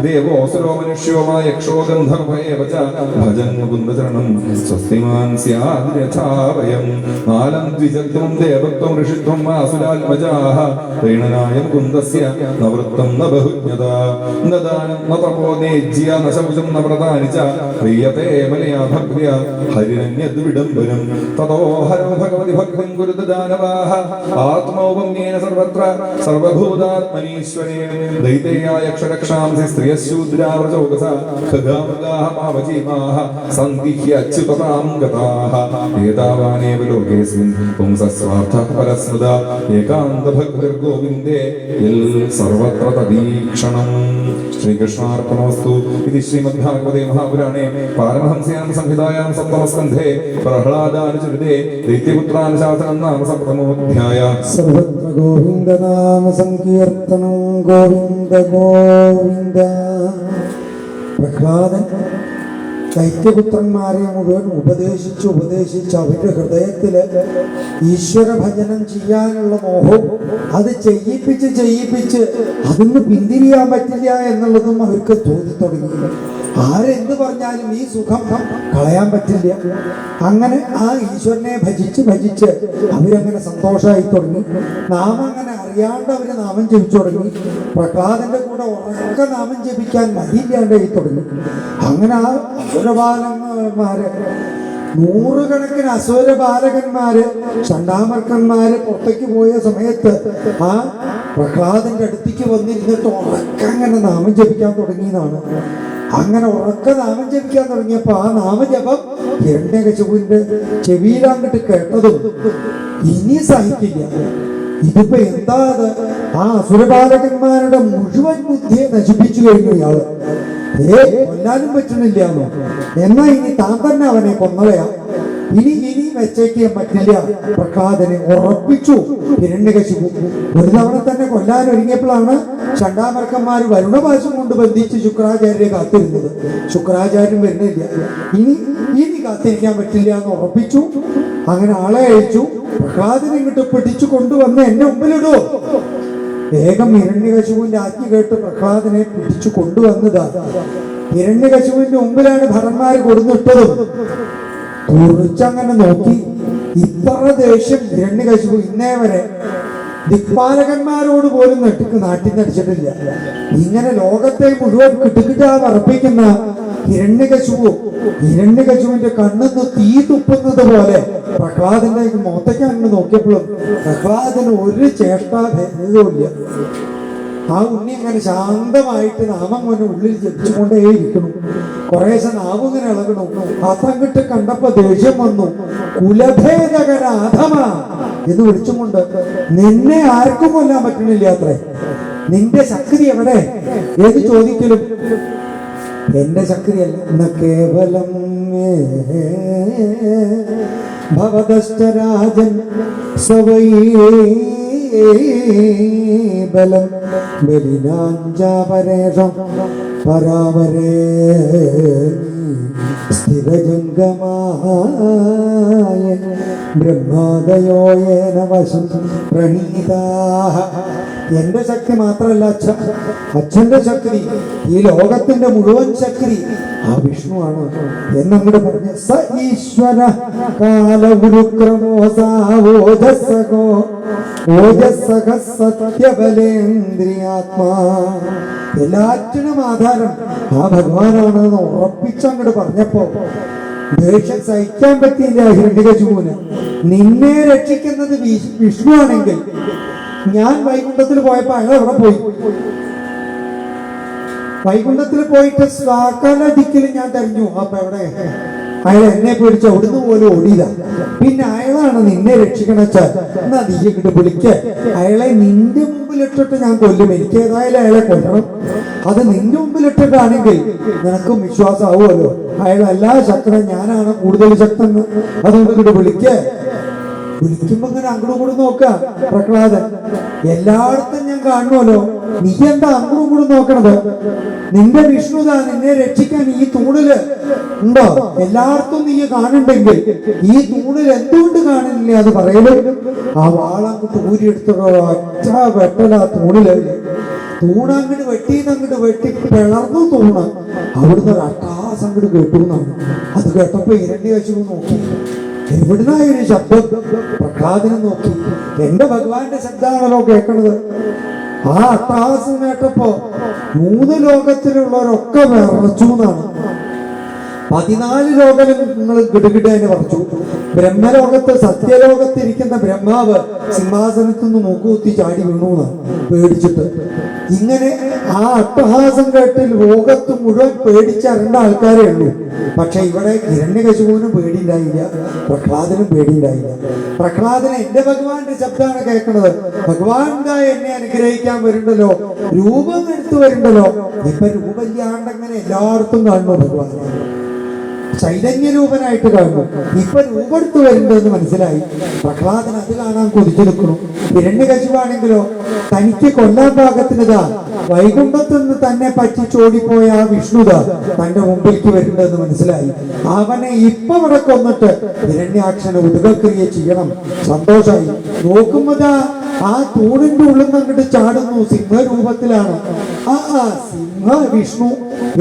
ദേവോസുരോ മനുഷ്യോ വാ യക്ഷോ ഗന്ധർവ ഏവ ച ഭജൻ മുകുന്ദചരണം സ്വസ്തിമാൻ സ്യാദ് യഥാ വയം നാലം ദ്വിജത്വം ദേവത്വം ഋഷിത്വം ആസുരാത്മജാഃ പ്രീണനായ മുകുന്ദസ്യ നവൃത്തം ന ബഹുജ്ഞതാ ന ദാനം ന തപോ നേജ്യ ന ശൗചം ന വ്രതാനി ച പ്രീയതേ മലയാ ഭക്ര്യ ഹരിരന്യദ്വിഡംബരം തതോ ഹരോ ഭഗവതി ഭക്തിം കുരുത ദാനവാഃ ആത്മൗപമ്യേന സർവത്ര സർവഭൂതാത്മനീശ്വരേ ദൈതേയായ യക്ഷരക്ഷാംസി സ്ത്രിയശൂദ്രാവ്രജോഗസ ഖഗാമൃഗാഃ പാവചീമാഃ സന്തി ഹ്യച്യുതതാം ഗതാഃ ഏതാവാനേവ ലോകേസ്മിൻ പുംസസ്വാർത്ഥഃ പരസ്മൃത ഏകാന്തഭക്തിർഗോവിന്ദേ യൽ സർവത്ര തദീക്ഷണം ശ്രീകൃഷ്ണാർപ്പണമസ്തു ഇത് ശ്രീമദ്ഭാഗവതേ മഹാപുരാണേ പാരമഹംസ്യാം സംഹിതായാം സപ്തമസ്കന്ധേ പ്രഹ്ലാദാനുചരിതേ ദൈത്യപുത്രാനുശാസനം നാമ സപ്തമോധ്യായഃ സർവത്ര ഗോവിന്ദ നാമ സങ്കീർത്തനം ഗോവിന്ദ ഗോവിന്ദ. പ്രഹ്ലാദൻ ദൈത്യപുത്രന്മാരെ മുഴുവൻ ഉപദേശിച്ച് അവരുടെ ഹൃദയത്തില് ഈശ്വര ഭജനം ചെയ്യാനുള്ള മോഹം അത് ചെയ്യിപ്പിച്ച് അതിന്ന് പിന്തിരിയാൻ പറ്റില്ല എന്നുള്ളതും അവർക്ക് തോന്നി തുടങ്ങി. ആരെന്ത് പറഞ്ഞാലും ഈ സുഖം കളയാൻ പറ്റില്ല. അങ്ങനെ ആ ഈശ്വരനെ ഭജിച്ച് അവരങ്ങനെ സന്തോഷമായി തുടങ്ങി. നാമം അങ്ങനെ അറിയാണ്ട് അവര് നാമം ജപിച്ചു തുടങ്ങി. പ്രഹ്ലാദന്റെ കൂടെ ഉറക്ക നാമം ജപിക്കാൻ മടിയില്ലാണ്ടായി തുടങ്ങി. അങ്ങനെ ആ അസുരബാലന്മാര് നൂറുകണക്കിന് അസുരബാലകന്മാര് ചണ്ടാമർക്കന്മാര് പുറത്തേക്ക് പോയ സമയത്ത് ആ പ്രഹ്ലാദന്റെ അടുത്തേക്ക് വന്നിരുന്നിട്ട് ഉറക്കങ്ങനെ നാമം ജപിക്കാൻ തുടങ്ങിയതാണ്. അങ്ങനെ ഉറക്ക നാമം ജപിക്കാൻ തുടങ്ങിയപ്പോ ആ നാമജപം ഹിരണ്യകശിപുവിന്റെ ചെവിയിലാണ്ടിട്ട് കേട്ടതും ഇനി സഹിക്കില്ല. ഇതിപ്പോ എന്താ അത്? ആ അസുരബാലകന്മാരുടെ മുഴുവൻ ബുദ്ധിയെ നശിപ്പിച്ചു കഴിഞ്ഞു ഇയാള്. കൊല്ലാനും പറ്റണില്ല എന്നാ ഇനി താൻ തന്നെ അവനെ കൊന്നളയാ. ഇനി വെച്ചേക്കാൻ പറ്റില്ല. പ്രഹ്ലാദനെ ഉറപ്പിച്ചു ഹിരണ്യകശിപു. ഒരു തവണ തന്നെ കൊല്ലാൻ ഒരുങ്ങിയപ്പോഴാണ് ചണ്ടാമർക്കന്മാർ വരുണപാശം കൊണ്ട് ബന്ധിച്ച് ശുക്രാചാര്യരെ കാത്തിരുന്നത്. ശുക്രാചാര്യൻ വരുന്നില്ല. ഇനി കാത്തിരിക്കാൻ പറ്റില്ല എന്ന് ഉറപ്പിച്ചു. അങ്ങനെ ആളെ അയച്ചു. പ്രഹ്ലാദനെ ഇങ്ങോട്ട് പിടിച്ചു കൊണ്ടുവന്ന് എന്നെ മുമ്പിലിടൂ. വേഗം ഹിരണ്യകശിപുവിന്റെ ആജ്ഞ കേട്ട് പ്രഹ്ലാദനെ പിടിച്ചു കൊണ്ടുവന്നതാ. ഹിരണ്യകശിപുവിന്റെ മുമ്പിലാണ് ഭടന്മാര് കൊടുന്നിട്ടതും. കുറിച്ചങ്ങനെ നോക്കി. ഇത്ര ദേഷ്യം ഹിരണ്യകശിപു ഇന്നേ വരെ ദിക്പാലകന്മാരോട് പോലും നാട്ടിൽ നടിച്ചിട്ടില്ല. ഇങ്ങനെ ലോകത്തെ മുഴുവൻ കിട്ടുകിട്ടാ പറപ്പിക്കുന്ന ഹിരണ്യകശിപുവിന്റെ കണ്ണിന്ന് തീ തുപ്പുന്നത് പോലെ പ്രഹ്ലാദന്റെ മുഖത്തേക്ക് അങ്ങനെ നോക്കിയപ്പോഴും പ്രഹ്ലാദന് ഒരു ചേഷ്ടാഭേദവുമില്ല. ആ ഉണ്ണി അങ്ങനെ ശാന്തമായിട്ട് നാമം കൊണ്ട് ഉള്ളിൽ ജപിച്ചുകൊണ്ടേയിരിക്കണം. കുറേശ്ശെ നാവ് ഇങ്ങനെ ഇളകണു. അതങ്ങിട്ട് കണ്ടപ്പോ ദേഷ്യം വന്നു. കുലഭേദകരാധമ എന്ന് വിളിച്ചുകൊണ്ട് നിന്നെ ആർക്കും കൊല്ലാൻ പറ്റണില്ല അത്രേ. നിന്റെ ശക്തി എവിടെ ഏത് ചോദിക്കലും എന്റെ ശക്തിയല്ല ഇന്ന് കേവലം ഭവതശ്ചരാജൻ സ്വൈബലം ബലിനാഞ്ചാപരേഷം പരാവരേ സ്ഥിരജംഗമായ ബ്രഹ്മാദയോയേന വശം പ്രണീതാഹ. എന്റെ ശക്തി മാത്രമല്ല അച്ഛന്റെ ശക്തി, ഈ ലോകത്തിന്റെ മുഴുവൻ ശക്തി ആ വിഷ്ണുവാണ് എന്നങ്ങോട്ട് പറഞ്ഞ സ ഈശ്വര കാലഗുരുക്രമോസാവോജസ്സകോ ഓജസ്സക സത്യബലേന്ദ്രിയാത്മാ. എല്ലാറ്റിനും ആധാരം ആ ഭഗവാനാണെന്ന് ഉറപ്പിച്ചങ്ങോട്ട് പറഞ്ഞപ്പോ ദേഷ്യം സഹിക്കാൻ പറ്റിയില്ല ഹിരണ്യകശിപുവിന്. നിന്നെ രക്ഷിക്കുന്നത് വിഷ്ണു ആണെങ്കിൽ ഞാൻ വൈകുണ്ഠത്തിൽ പോയപ്പോ അയാൾ എവിടെ പോയി? വൈകുണ്ഠത്തിൽ പോയിട്ട് സകല ദിക്കിലും ഞാൻ തെരഞ്ഞു. അപ്പൊ എവിടെ? അയാൾ എന്നെ പേടിച്ച് അവിടുന്ന് പോലും ഓടിയില്ല. പിന്നെ അയാളാണ് നിന്നെ രക്ഷിക്കണച്ചാൽ എന്നാ നീ ഇങ്ങോട്ട് വിളിക്ക. അയാളെ നിന്റെ മുമ്പിലിട്ടിട്ട് ഞാൻ കൊല്ലും. എനിക്ക് ഏതായാലും അയാളെ കൊല്ലണം. അത് നിന്റെ മുമ്പിലിട്ടിട്ടാണെങ്കിൽ നിനക്കും വിശ്വാസമാവുമല്ലോ. അയാൾ എല്ലാ ശക്തനും ഞാനാണ് കൂടുതൽ ശക്തൻ. അതുകൊണ്ട് ഇങ്ങോട്ട് വിളിക്കുമ്പോ ഇങ്ങനെ അങ്ങോട്ടും കൂടെ നോക്ക. പ്രഹ്ലാദൻ എല്ലായിടത്തും ഞാൻ കാണുമല്ലോ, നീ എന്താ അങ്ങോട്ടും കൂടെ നോക്കണത്? നിന്റെ വിഷ്ണുത നിന്നെ രക്ഷിക്കാൻ ഈ തൂണില് ഉണ്ടോ? എല്ലായിടത്തും നീ കാണുന്നുണ്ടെങ്കിൽ ഈ തൂണിൽ എന്തുകൊണ്ട് കാണുന്നില്ല? അത് പറയല്. ആ വാളങ്ങോട്ട് ഊരിയെടുത്തോ ഒറ്റ വെട്ടല തൂണില്. തൂണങ്ങോട്ട് വെട്ടി പിളർന്നു തൂണ്. അവിടുന്ന് ഒരു അട്ടാസം അങ്ങോട്ട് കേട്ടു എന്നാണ്. അത് കേട്ടപ്പോ ഹിരണ്യകശിപു നോക്കി, എവിടുന്നായൊരു ശബ്ദം? പ്രഹ്ലാദനെ നോക്കി. എന്റെ ഭഗവാന്റെ ശബ്ദമാണല്ലോ കേൾക്കണത്. ആ അട്ടഹാസം കേട്ടപ്പോ 3 ലോകത്തിലുള്ളവരൊക്കെ വിറച്ചു എന്നാണ്. 14 ലോകങ്ങൾ ഗിടുകിടേനെ പറിച്ചു. ബ്രഹ്മലോകത്ത് സത്യലോകത്ത് ഇരിക്കുന്ന ബ്രഹ്മാവ് സിംഹാസനത്തിൽ നിന്ന് മൂക്കുകുത്തി ചാടി വീണു എന്നാണ് പേടിച്ചിട്ട്. ഇങ്ങനെ ആ അട്ടഹാസം കേട്ട് ലോകത്ത് മുഴുവൻ പേടിച്ചറിഞ്ഞ ആൾക്കാരേ ഉള്ളൂ. പക്ഷെ ഇവിടെ ഹിരണ്യകശിപുവിനും പേടിയില്ലായില്ല, പ്രഹ്ലാദനും പേടിയില്ലായില്ല. പ്രഹ്ലാദന് എന്റെ ഭഗവാന്റെ ശബ്ദമാണ് കേൾക്കുന്നത്. ഭഗവാൻ എന്നെ അനുഗ്രഹിക്കാൻ വരുന്നുണ്ടല്ലോ, രൂപം എടുത്തു വരുന്നുണ്ടല്ലോ. ഇപ്പൊ രൂപമില്ലാണ്ടങ്ങനെ എല്ലായിടത്തും കാണുന്നു ഭഗവാൻ. ചൈതന്യരൂപനായിട്ട് കാണുന്നു. ഇപ്പൊ രൂപെടുത്ത് വരുന്നുണ്ടെന്ന് മനസ്സിലായി. പ്രഹ്ലാദൻ അത് കാണാൻ കൊതിച്ചു നിൽക്കുന്നു. ഹിരണ്യകശിപാണെങ്കിലോ തനിക്ക് കൊല്ലാൻ പാകത്തിനതാ വൈകുണ്ഠത്ത് നിന്ന് തന്നെ പറ്റിച്ചോടിപ്പോയ ആ വിഷ്ണുത തന്റെ മുമ്പിലേക്ക് വരുന്നുണ്ടെന്ന് മനസ്സിലായി. അവനെ ഇപ്പൊ ഇവിടെ കൊന്നിട്ട് ഹിരണ്യാക്ഷനെ ഉദകക്രിയ ചെയ്യണം. സന്തോഷായി. നോക്കുമ്പോതാ ആ തൂണിന്റെ ഉള്ളിൽ നിന്ന് അങ്ങോട്ട് ചാടുന്നു. സിംഹരൂപത്തിലാണ്. സിംഹ വിഷ്ണു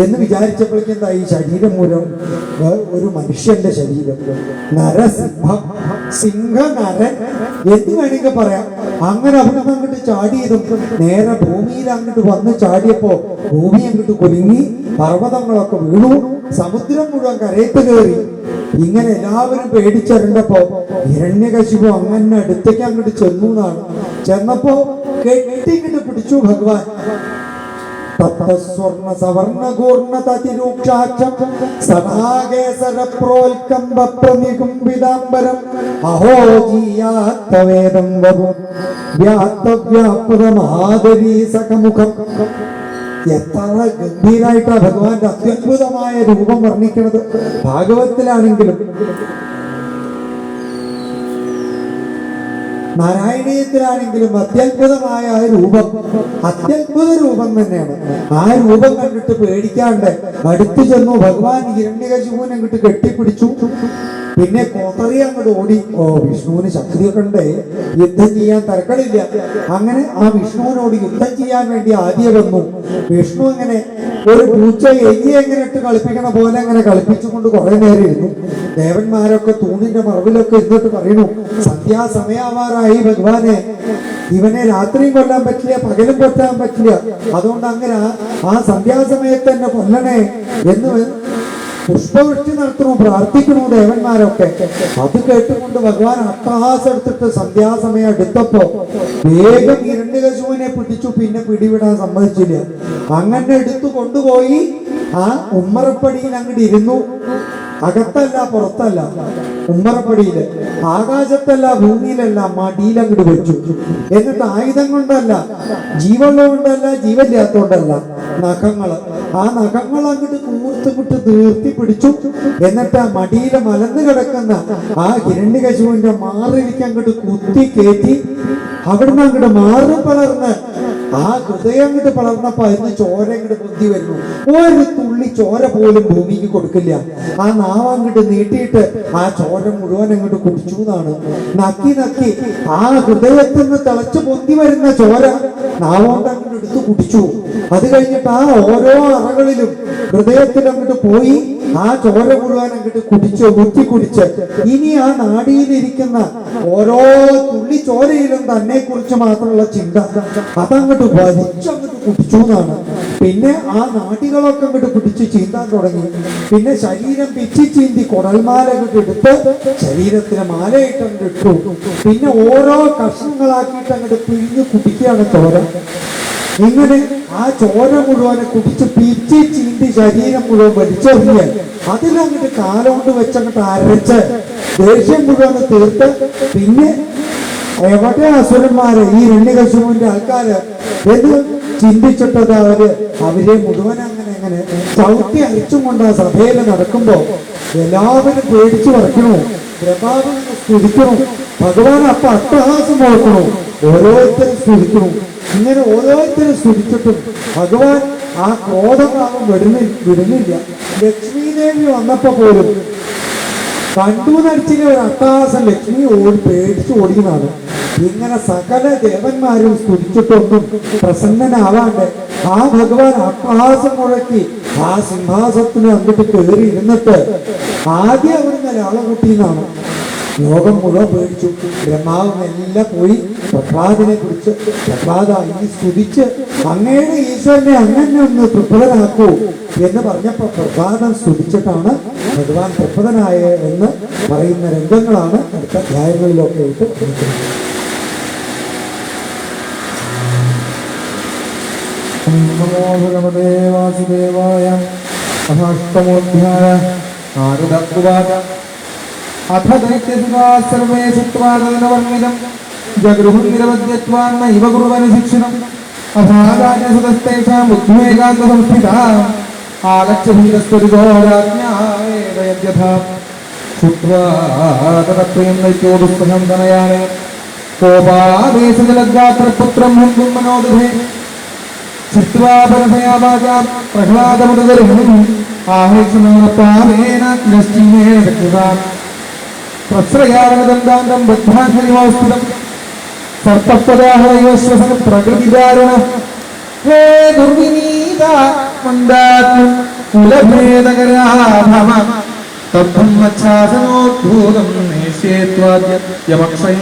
എന്ന് വിചാരിച്ചപ്പോഴേക്കെന്താ ഈ ശരീരം മൂലം ഒരു മനുഷ്യന്റെ ശരീരം. നരസിംഹം, സിംഹനരൻ എന്ന് വേണമെങ്കിൽ പറയാം. അങ്ങനെ അവിടെ അങ്ങോട്ട് ചാടിയതും നേരെ ഭൂമിയിൽ അങ്ങോട്ട് വന്ന് ചാടിയപ്പോ ഭൂമി അങ്ങോട്ട് കുലുങ്ങി, പർവ്വതങ്ങളൊക്കെ വീണു, സമുദ്രം മുഴുവൻ കരയത്ത് കയറി. ഇങ്ങനെ എല്ലാവരും പേടിച്ചറിഞ്ഞപ്പോ ഹിരണ്യകശിപു അങ്ങനെ അടുത്തേക്ക് അങ്ങോട്ട് ചെന്നു എന്നാണ്. ചെന്നപ്പോ കെട്ടിങ്ങിട്ട് പിടിച്ചു ഭഗവാൻ. തപ്തസ്വർണ്ണ സവർണകൂർണ തതിരൂക്ഷാക്ഷം സദാകേസരപ്രോൽകമ്പ പ്രനികുംബിതാംബരം അഹോ ജീയാത്തവേദം വപു വ്യാപ്തവ്യാപൃതമാദരീ സഖമുഖം. എത്ര ഗംഭീരായിട്ടാ ഭഗവാന്റെ അത്യത്ഭുതമായ രൂപം വർണ്ണിക്കുന്നത്. ഭാഗവത്തിലാണെങ്കിലും നാരായണീയത്തിലാണെങ്കിലും അത്യത്ഭുതമായ രൂപം, അത്യത്ഭുത രൂപം തന്നെയാണ്. ആ രൂപം കണ്ടിട്ട് പേടിക്കാണ്ട് അടുത്തു ചെന്നു. ഭഗവാൻ ഹിരണ്യകശിപുവിനെ അങ്ങോട്ട് കെട്ടിപ്പിടിച്ചു. പിന്നെ കോത്തറി അങ്ങോട്ട് ഓടി. വിഷ്ണുവിന് ശക്തിയൊക്കെ ഉണ്ട്, യുദ്ധം ചെയ്യാൻ തരക്കടില്ല. അങ്ങനെ ആ വിഷ്ണുവിനോട് യുദ്ധം ചെയ്യാൻ വേണ്ടി ആദ്യം വന്നു. വിഷ്ണു അങ്ങനെ ഒരു പൂച്ച എയ്യെ എങ്ങനെ ഇട്ട് കളിപ്പിക്കണ പോലെ അങ്ങനെ കളിപ്പിച്ചുകൊണ്ട് കുറെ നേരം ഇരുന്നു. ദേവന്മാരൊക്കെ തൂണിന്റെ മറവിലൊക്കെ ഇരുന്നിട്ട് പറയുന്നു, സന്ധ്യാസമയാവാറായി ഭഗവാനെ, ഇവനെ രാത്രിയും കൊല്ലാൻ പറ്റില്ല, പകലും കൊല്ലാൻ പറ്റില്ല. അതുകൊണ്ട് അങ്ങനെ ആ സന്ധ്യാസമയത്ത് തന്നെ കൊല്ലണേ എന്ന് പുഷ്പവൃഷ്ടി നടത്തുന്നു, പ്രാർത്ഥിക്കുന്നു ദേവന്മാരൊക്കെ. അത് കേട്ടുകൊണ്ട് ഭഗവാൻ അട്ടഹാസം എടുത്തിട്ട് സന്ധ്യാസമയം എടുത്തപ്പോ വേഗം ഹിരണ്യകശിപുവിനെ പിടിച്ചു. പിന്നെ പിടിവിടാൻ സമ്മതിച്ചില്ല. അങ്ങനെ എടുത്തു കൊണ്ടുപോയി ആ ഉമ്മറപ്പടിയിൽ അങ്ങോട്ട് ഇരുന്നു. അകത്തല്ല പുറത്തല്ല, ഉമ്മറപ്പടിയില്. ആകാശത്തല്ല ഭൂമിയിലല്ല, മടിയിൽ അങ്ങോട്ട് വെച്ചു. എന്നിട്ട് ആയുധം കൊണ്ടല്ല, ജീവനുള്ള കൊണ്ടല്ല, ജീവനില്ലാത്തോണ്ടല്ല, നഖങ്ങള്. ആ നഖങ്ങൾ അങ്ങോട്ട് കൂർത്തുവിട്ട് തീർത്തി പിടിച്ചു. എന്നിട്ട് ആ മടിയിലെ മലന്ന് കിടക്കുന്ന ആ ഹിരണ്യകശിപുവിന്റെ മാറിലേക്ക് അങ്ങോട്ട് കുത്തി കയറ്റി അവിടുന്ന് അങ്ങോട്ട് മാറും പളർന്ന് ആ ഹൃദയം അങ്ങോട്ട് പളർന്നപ്പോ അതിന് ചോര അങ്ങോട്ട് പൊന്തി വരുന്നു. ഒരു തുള്ളി ചോര പോലും ഭൂമിക്ക് കൊടുക്കില്ല. ആ നാവ് അങ്ങോട്ട് നീട്ടിയിട്ട് ആ ചോര മുഴുവൻ അങ്ങോട്ട് കുടിച്ചു എന്നാണ്. നക്കി നക്കി ആ ഹൃദയത്തിൽ നിന്ന് തിളച്ചു പൊന്തി വരുന്ന ചോര നാവുകൊണ്ട് അങ്ങോട്ട് എടുത്ത് കുടിച്ചു. അത് കഴിഞ്ഞിട്ട് ആ ഓരോ അറകളിലും ഹൃദയത്തിൽ അങ്ങോട്ട് പോയി ആ ചോര മുഴുവൻ അങ്ങോട്ട് കുടിച്ച് മുറ്റി കുടിച്ച് ഇനി ആ നാടിയിലിരിക്കുന്ന ഓരോ തുള്ളി ചോരയിലും തന്നെ കുറിച്ച് മാത്രമുള്ള ചിന്ത അതങ്ങോട്ട് വലിച്ചങ്ങോട്ട് കുടിച്ചു എന്നാണ്. പിന്നെ ആ നാടികളൊക്കെ അങ്ങോട്ട് പിടിച്ച് ചീന്താൻ തുടങ്ങി. പിന്നെ ശരീരം പിച്ചി ചീന്തി കുടൽമാല അങ്ങോട്ട് എടുത്ത് ശരീരത്തിന് മാലയിട്ട് അങ്ങോട്ട് ഇട്ടു. പിന്നെ ഓരോ കഷ്ണങ്ങളാക്കിയിട്ട് അങ്ങോട്ട് പിഴിഞ്ഞ് കുടിക്കുകയാണ് ചോര. ഇങ്ങനെ ആ ചോര മുഴുവനെ കുടിച്ച് പിച്ചി ചീന്തി ശരീരം മുഴുവൻ വലിച്ചെറിഞ്ഞ് അതിലങ്ങോട്ട് കാലുകൊണ്ട് വെച്ചങ്ങോട്ട് അരച്ച് ദേഷ്യം മുഴുവൻ തീർത്ത് പിന്നെ എവിടെ അസുരന്മാര് ഈ ഹിരണ്യകശിപുവിന്റെ ആൾക്കാര് എന്ന് ചിന്തിച്ചിട്ടത് അവരെ മുഴുവൻ അങ്ങനെ ചവിട്ടി അരിച്ചും കൊണ്ട് ആ സഭയിൽ നടക്കുമ്പോ എല്ലാവരും പേടിച്ചു പറക്കണു. ബ്രഹ്മാവിനെ സ്തുതിക്കണു. ഭഗവാൻ അപ്പൊ അട്ടഹാസം മുഴക്കണു. ഓരോരുത്തരും സ്തുതിക്കണു. ഇങ്ങനെ ഓരോരുത്തരും സ്തുതിച്ചിട്ടും ഭഗവാൻ ആ ക്രോധഭാവം വിടുന്നില്ല. ലക്ഷ്മി ദേവി വന്നപ്പോ പോലും കണ്ടു നടിച്ചിലെ ഒരു അട്ടഹാസം ലക്ഷ്മി പേടിച്ചു ഓടിക്കുന്നതാണ്. ഇങ്ങനെ സകല ദേവന്മാരും സ്തുതിച്ചിട്ടൊന്നും പ്രസന്നനാവാണ്ട് ആ ഭഗവാൻ അട്ടഹാസം മുഴക്കി ആ സിംഹാസനത്തിന് അങ്ങോട്ട് കയറി ഇരുന്നിട്ട് ആദ്യം അവിടുന്ന് ഒരാളെ കൂട്ടിയെന്നാണ്. ലോകം മുഴുവൻ പേടിച്ചു. ബ്രഹ്മാവ് എല്ലാം പോയി പ്രഹ്ലാദിനെ കുറിച്ച് പ്രഹ്ലാദ ഈ സ്തുതിച്ച് അങ്ങയുടെ ഈശ്വരനെ അങ്ങനെ ഒന്ന് തൃപ്തനാക്കൂ എന്ന് പറഞ്ഞപ്പോ പ്രഹ്ലാദൻ സ്തുതിച്ചിട്ടാണ് ഭഗവാൻ തൃപ്തനായ എന്ന് പറയുന്ന രംഗങ്ങളാണ് അടുത്ത അധ്യായങ്ങളിലൊക്കെ ആയിട്ട് പഠിക്കുന്നത്. നമോ ഭഗവതേ വാസുദേവായ. അഷ്ടമോധ്യായ. നാരദ അഥ ദൈത്യസുഖാ സർവേ ശുത്വാദനവർണ്ണിതം ജഗൃഹും നിരവധ്യത്വാൻ നൈവ കുർവന് ശിക്ഷിതം അഭാഗാന്യസുതസ്തേഷാം ബുദ്ധിമേകാന്ത സംസ്ഥിതാം ആഗച്ഛതസ്വരിതോ രാജ്ഞായഥ ശുത്വാദനത്രയം ദൈത്യോദുസ്തഹം തനയാനേ കോപാദേശജലഗാത്രപുത്രം ഹും മനോദധേ ചിത്വാപരഭയാവാചാ പ്രഹ്ലാദമുദർഹം ആഹേക്ഷണപാവേന നശ്ചിമേന ശക്തിതാം പ്രശ്രയാവനദന്താന്തം ബദ്ധാന്ധനിവാസ്തുതം സർപ്പപദാഹവൈവശ്വസന പ്രകൃതിദാരുണ ഹേ ദുർവിനീത മന്ദാത്മ കുലഭേദകരാഭമ തബ്ബ്രഹ്മച്ഛാസനോദ്ഭൂതം നേശ്യേത്വാദ്യ യമക്ഷയ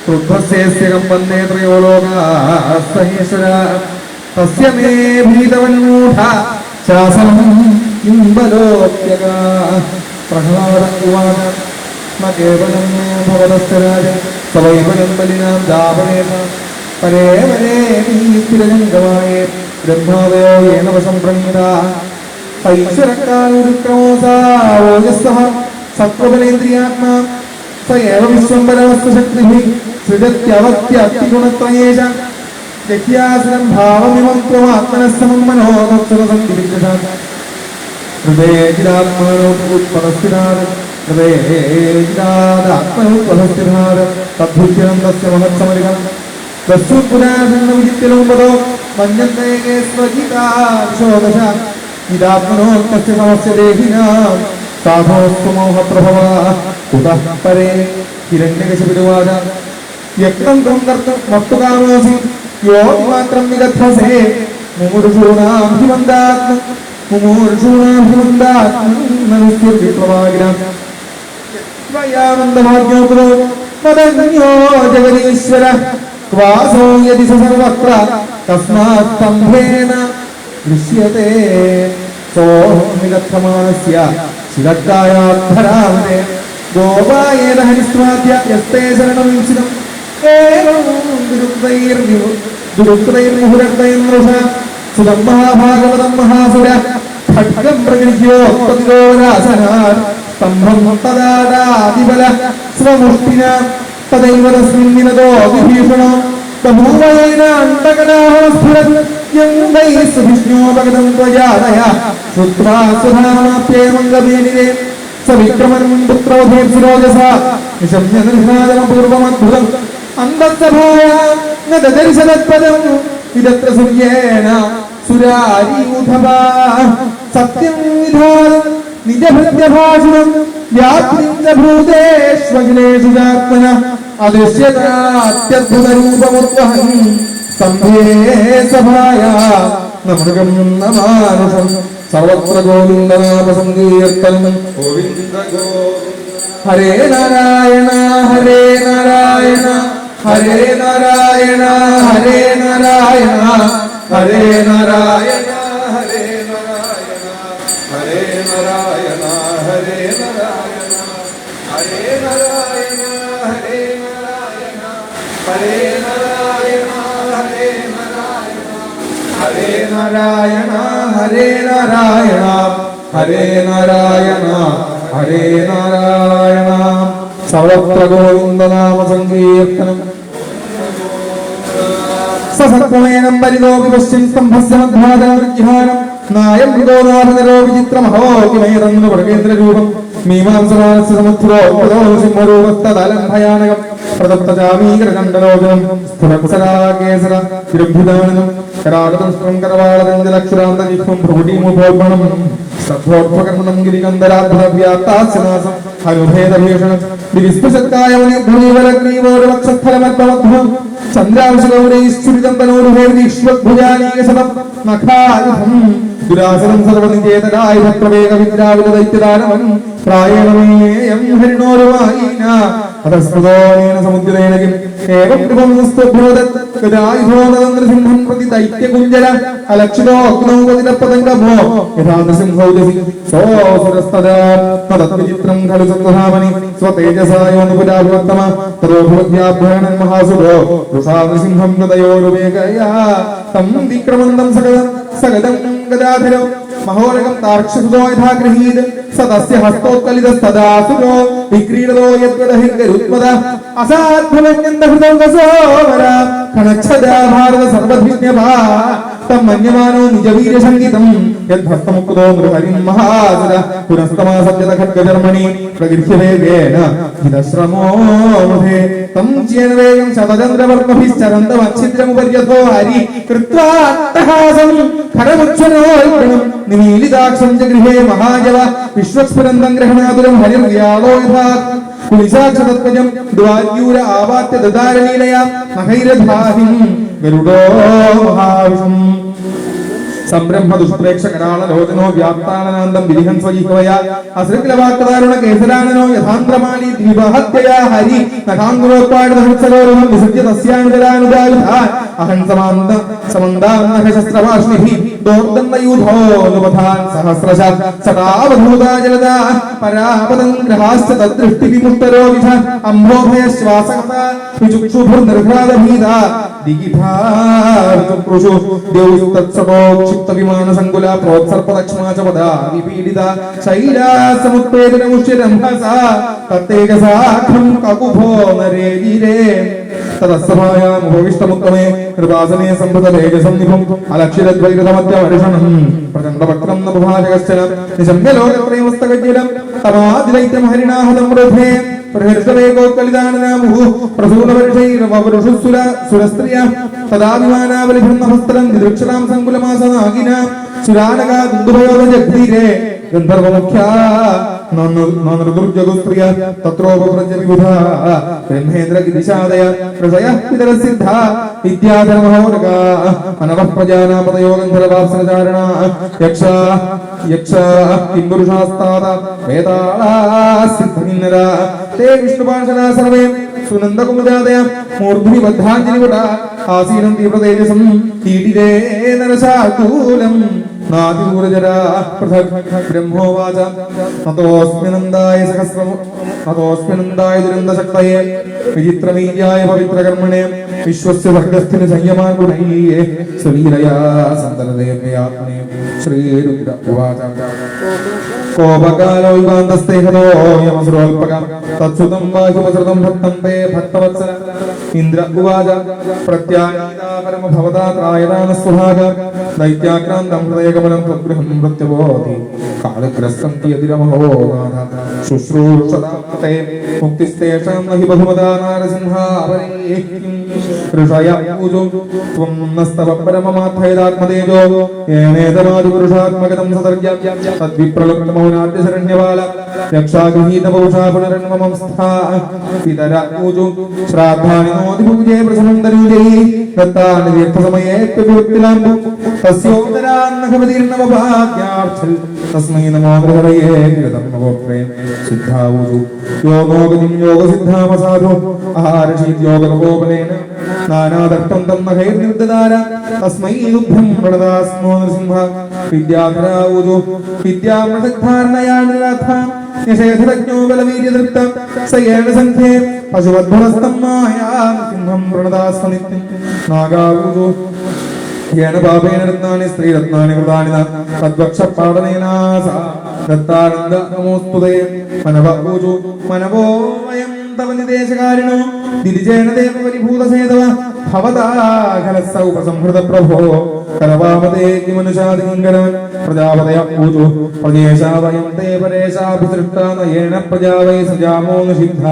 ക്രുദ്ധസ്യേസ്യകം വന്ദേ ത്രയോ ലോകാസ്തഹേശ്വര തസ്യ മേ ഭീതവന്മൂഢ ശാസനം കിംബലോപ്യക പ്രഹ്ലാദ ഉവാച ന കേവലം മേ ഭവതസ്യ രാജ സവൈവനം ബലിനാം ദാപനേന പരേ പരേ സ്ഥിരജംഗമായേ ബ്രഹ്മാവയോ യേന വശം പ്രണീതാ ഐശ്വരക്കാലുരുക്രമോസാവോജസ്സഹ സത്വബലേന്ദ്രിയാത്മാ സ ഏവ വിശ്വംബരവസ്തു ശക്തിഃ സൃജത്യവത്യത്തിഗുണത്രയേഷ യജ്ഞാസനം ഭാവമിമം ത്വമാത്മനസ്സമം മനോദക്ഷരസംവിഗ്രഹാൻ ഹൃദയേജിരാത്മാനോത്പദസ്ഥിരാത് ഹൃദയേജിരാത്മനോത്പദസ്ഥിരാത് തദ്ഭുജ്യം തസ്യ മഹത്സമരികം ദസ്സുപുരാസന്ന വിജിത്യലോപദോ മഞ്ഞന്തേകേ സ്വജിതാശോദശ ഇതാത്മനോ തസ്യ സമസ്യ ദേഹിനാം സാധോസ്വമോഹപ്രഭവ കുതഃ പരേ ഹിരണ്യകശിപുരുവാച യക്നം ത്വം കർത്തും വക്തുകാമോസി യോമാത്രം നിഗദ്ധസേ മുമുർഷൂണാം ഹിമന്താത്മ മുമൂർഷൂണാം ഹിമന്താത്മ വിപ്ലവാകിരാം ത്വയാനന്ദഭാഗ്യോപദോ മദന്യോ ജഗദീശ്വര ക്വാസോ യദി സർവത്ര തസ്മാത് സ്തംഭേന ദൃശ്യത്തെ സോഹം നിഗദ്ധമാനസ്യ ശിരക്കായാധരാവതേ ഗോപായേന ഹരിസ്വാദ്യ യസ്തേ ശരണം വിംശിതം സുതം മഹാഭാഗവതം മഹാസുര ഖഡ്ഗം പ്രകൃഹ്യോ സ്തംഭം തദാദാദിബല സ്വമൂർത്തിന തദൈവ തസ്മിൻ വിനദോ വിഭീഷണോ ബഹൂവയേന അണ്ഡകടാഹ സ്ഫുരത് യം വൈ സുവിഷ്ണോപഗതം ത്വജാതയ ശ്രുത്വാ സുധാമാപ്യേമംഗമേനിരേ സവിക്രമം പുത്രവധീർസുരോജസ നിശമ്യ നിർഘാതമപൂർവമദ്ഭുതം അന്തസ്സഭായാം ന ദദർശനത്പദം ഇതത്ര സൂര്യേണ സുരാരീയൂഥവാ സത്യം വിധാനം നിജഭൃത്യഭാഷണം വ്യാപ്തിം ച ഭൂതേഷ്വഖിലേഷു ചാത്മന അദൃശ്യതാത്യദ്ഭുതരൂപമുദ്വഹൻ സ്തംഭേ സഭായാ നമൃഗം നമാനുഷം സർവത്ര ഗോവിന്ദനാമസങ്കീർത്തനം ഗോവിന്ദ ഹരേ നാരായണ ഹരേ നാരായണ ഹരേ നാരായണ ഹരേ നാരായണ ഹരേ നാരായണ ഹരേ നാരായണ ഹരേ നാരായണ ഹരേ നാരായണ ഹരേ നാരായണ ഹരേ നാരായണ ഹരേ നാരായണ ഹരേ നാരായണ ഹരേ നാരായണ ഹരേ നാരായണ ഹരേ നാരായണ ഹരേ നാരായണ സർവത്ര ഗോവിന്ദനാമ സങ്കീർത്തനം സസത്വമേനം പരിലോകി പശ്ചിം സ്തംഭസ്യ മധ്വാദാനം നായം മൃഗോനാഥനരോ വിചിത്രമഹോകിമേതന്നു പ്രകേന്ദ്ര രൂപം മീമാംസമാനസ്യ സമുദ്രോ സിംഹരൂപസ്തലം ഭയാനകം പ്രദപ്തജാമീകരകണ്ഡലോചനം സ്ഥുരകുശലാകേസര തിരുഭുദാനനം കരാടതംസ്ത്രം കരവാളദന്തലക്ഷുരാന്തജിഹ്വം ഭ്രൂഢീമുഭോർപ്പണം സദ്ഭോർഭകർമ്മണം ഗിരികന്ധരാദ്ഭുതവ്യാത്താസ്യനാസം ഹനുഭേദഭീഷണം ദിവിസ്പുശത്കായമുനിഭൂവരഗ്രീവോരുവക്ഷസ്ഥലമദ്ഭവദ്ഭം ചന്ദ്രാംശഗൗരൈശ്ചുരിതന്തനോരുഭേർദീക്ഷ്വദ്ഭുജാനീകശതം നഖായുധം ദുരാസനം സർവനികേതരായുധപ്രവേഗവിദ്രാവിലദൈത്യദാനവൻ പ്രായേണമേയം ഹരിണോരുവായീന അധസ്മൃതോനേന സമുദ്രേണ കിം ഏവം കൃപം സ്തുഭ്രോദത് ഗദായുധോനതന്ത്രസിംഹം പ്രതി ദൈത്യകുഞ്ജര അലക്ഷിതോ അഗ്നൗപതിരപതംഗമോ യഥാ നൃസിംഹൗജസി സോസുരസ്തദാ തദ്വിചിത്രം ഖലു സത്വധാമനി സ്വതേജസായോനുപുരാഭവത്തമ തതോ ഭവദ്യാഭ്രണൻ മഹാസുരോ വൃഷാ നൃസിംഹം ഗദയോരുവേഗയാ തം വിക്രമന്തം സഗതം ഗദാധരോ മഹോരകം താർക്ഷസുതോ യഥാ ഗൃഹീത് സദസ്യ ഹസ്തോത്കലിതസ്തദാസുരോ വിക്രീഡതോ യദ്വദഹിർഗരുത്മദ അസാധ്യമന്യന്തഹൃതോവര ഖണച്ഛദാ ഭാരത സർവധിജ്ഞഭാ തം മന്യമാനോ നിജവീരസംഗീതം യദ്ഭക്തമുക്തോ മൃഹരിം മഹാസുര പുനസ്തമാസജ്ജത ഖഡ്ഗജർമ്മണി പ്രഗൃഹ്യവേഗേന ഹിതശ്രമോ മുഖേ തം ജ്യേന വേഗം ശതചന്ദ്രവർമ്മഭിശ്ചരന്തമച്ഛിദ്രമുപര്യഥോ ഹരി കൃത്വാ അട്ടഹാസം ഖരമുച്ഛനോൽഗണം നിമീലിതാക്ഷം ച ഗൃഹേ മഹാജവ വിശ്വസ്ഫുരന്തം ഗ്രഹണാതുരം ഹരിർവ്യാളോ യഥാ കുലിശാക്ഷതത്വജം ദ്വാര്യൂര ആവാത്യ ദദാരലീലയാ മഹൈരധാഹിം ഗരുഡോ മഹാവിഷം സംരംഭ ദുഷ്പ്രേക്ഷകരാളലോചനോ വ്യാപ്താനനാന്തം വിരിഹൻ സ്വജിഹ്വയ അസൃഗ്ലവാക്താരുണ കേസരാനനോ യഥാന്ത്രമാലി ദ്വിബഹത്യയാ ഹരി നഖാങ്കുലോത്പാടഹൃത്സരോരുഹം വിസൃജ്യ തസ്യാനുചരാനുദായുധാൻ അഹം സമന്താന്നഹശസ്ത്രവാഷ്ണിഭി ദോർദണ്ഡയൂഥോനുപധാൻ സഹസ്രശ സദാവധൂതാ ജലദാ പരാപദം ഗ്രഹാശ്ച തദ്ദൃഷ്ടി വിമുക്തരോ വിധ അംഭോഭയ ശ്വാസകത വിചുക്ഷുഭുർനിർഘാതഭീത ദിഗിഭാരുചുപ്രുഷു ദ്യൗസ്തത്സടോ ക്ഷിപ്തവിമാന സങ്കുല പ്രോത്സർപ്പദക്ഷ്മാ ച പദാ വിപീഡിത ശൈലാസമുത്പേദനമുഷ്യരംഭസ തത്തേജസാഖം കകുഭോ നരേജിരേ തദസ്സഭായാമുപവിഷ്ടമുത്തമേ കൃപാസനേ സംഭൃത തേജസംനിഭം അലക്ഷിരദ്വൈരതമത്യമർഷണം പ്രചണ്ഡവക്രം നഭാജകശ്ചന നിശമ്യ ലോകത്രയമസ്തകജ്വലം തമാതിലൈത്യം ഹരിണാഹതം വൃദ്ധേ പ്രഹർഷവേഗോത്കലിതാനനാമുഹു പ്രസൂലവർഷൈരവരുഷുസുര സുരസ്ത്രിയ തദാഭിമാനാവലിഭൃന്നഭസ്ത്രം ദിദൃക്ഷരാം സങ്കുലമാസനാഗിന സുരാനകാ ദുന്ദുഭയോധ ജഗ്ധീരേ ഗന്ധർവമുഖ്യാ നൃദുർജഗുസ്ത്രിയ തത്രോപപ്രജ്ഞ വിബുധ ബ്രഹ്മേന്ദ്ര ഗിരിശാദയ ഋഷയഃ പിതരസിദ്ധ വിദ്യാധർമഹോരക അനവഃ പ്രജാനാപതയോ ഗന്ധർവാസനചാരണ യക്ഷ കിംപുരുഷാസ്താത വേതാളാ സിദ്ധകിന്നര തേ വിഷ്ണുപാർഷദാ സർവേ സുനന്ദകുമുദാദയ മൂർധ്നി ബദ്ധാഞ്ജലികുട ആസീനം തീവ്രതേജസം കീടിരേ നരശാർദൂലം നാദിഗുരുജരാ പൃഥക് ബ്രഹ്മോവാച തതോസ്മിനന്ദായ സഹസ്രം തതോസ്മിനന്ദായ ദുരന്തശക്തയെ വിചിത്രമീര്യായ പവിത്രകർമ്മണേ വിശ്വസ്യ സർഗസ്ഥിന് സംയമാൻ ഗുണൈയേ സ്വലീലയാ സന്തതദേവയാത്മനേ ശ്രീരുദ്ര ഉവാച കോപകാലോ യുഗാന്തസ്തേ ഹതോ യമസുരോൽപകം തത്സുതം വാഹുപസൃതം ഭക്തം തേ ഭക്തവത്സല ഇന്ദ്ര ഉവാച പ്രത്യാഗീതാ പരമഭവതാ ത്രായതാനസ്വഭാഗ ദൈത്യാക്രാന്തം ഹൃദയകമലം ത്വദ്ഗൃഹം മൃത്യുബോധി കാലഗ്രസ്തം കിയതിരമഹോഗാധ ശുശ്രൂഷതാത്തെ മുക്തിസ്തേഷാം നഹി ബഹുമതാ നാരസിംഹാവരേ ഋഷയ പൂജോ ത്വം നസ്തവ പരമമാത്മേതാത്മതേജോ യേനേതമാദിപുരുഷാത്മകതം സതർജ്യം തദ്വിപ്രലബ്ധമൗനാദ്യശരണ്യവാല രക്ഷാഗൃഹീതപൗഷാ പുനരന്മമം സ്ഥാ പിതര പൂജോ ശ്രാദ്ധാനി നോദിപൂജേ പ്രസമം തരൂജൈ ദത്താനി തീർത്ഥസമയേ ത്വവിത്തിലാംബു തസ്യോദരാന്നഹവതീർണവഭാഗ്യാർത്ഥൽ തസ്മൈ നമോ ഹൃദയേ കൃതം നവോത്രേ സിദ്ധാവൂജു യോഗോഗതിം യോഗസിദ്ധാമസാധു ആഹാരശീത് യോഗതപോപനേന നാനാദർട്ടം തം നഖൈർനിർദദാര തസ്മൈ ലുബ്ധം പ്രണദാസ്മോ നൃസിംഹ വിദ്യാധരാവൂജു വിദ്യാമൃതധാരണയാ നിരാധ നിഷേധജ്ഞോ ബലവീര്യതൃപ്ത സയേണ സംഖ്യേ പശുവദ്ഭുണസ്തം മായാ സിംഹം പ്രണദാസ്മ നിത്യം നാഗാവൂജു യേന പാപേന രത്നാനി സ്ത്രീരത്നാനി കൃതാനി തദ്വക്ഷപാടനേനാസ ദത്താനന്ദ നമോസ്തുതേ മനവൂജു മനവോ വയം തവ നിദേശകാരിണോ ദിരിജേന ദേവ പരിഭൂതസേതവ ഭവതാഖലസ്സ ഉപസംഹൃത പ്രഭോ കരവാമതേ കിമനുഷാദിങ്കരൻ പ്രജാപതയ പൂജു പ്രജേശാവയം തേ പരേശാഭിസൃഷ്ടാ നയേന പ്രജാ വൈ സജാമോ നിഷിദ്ധ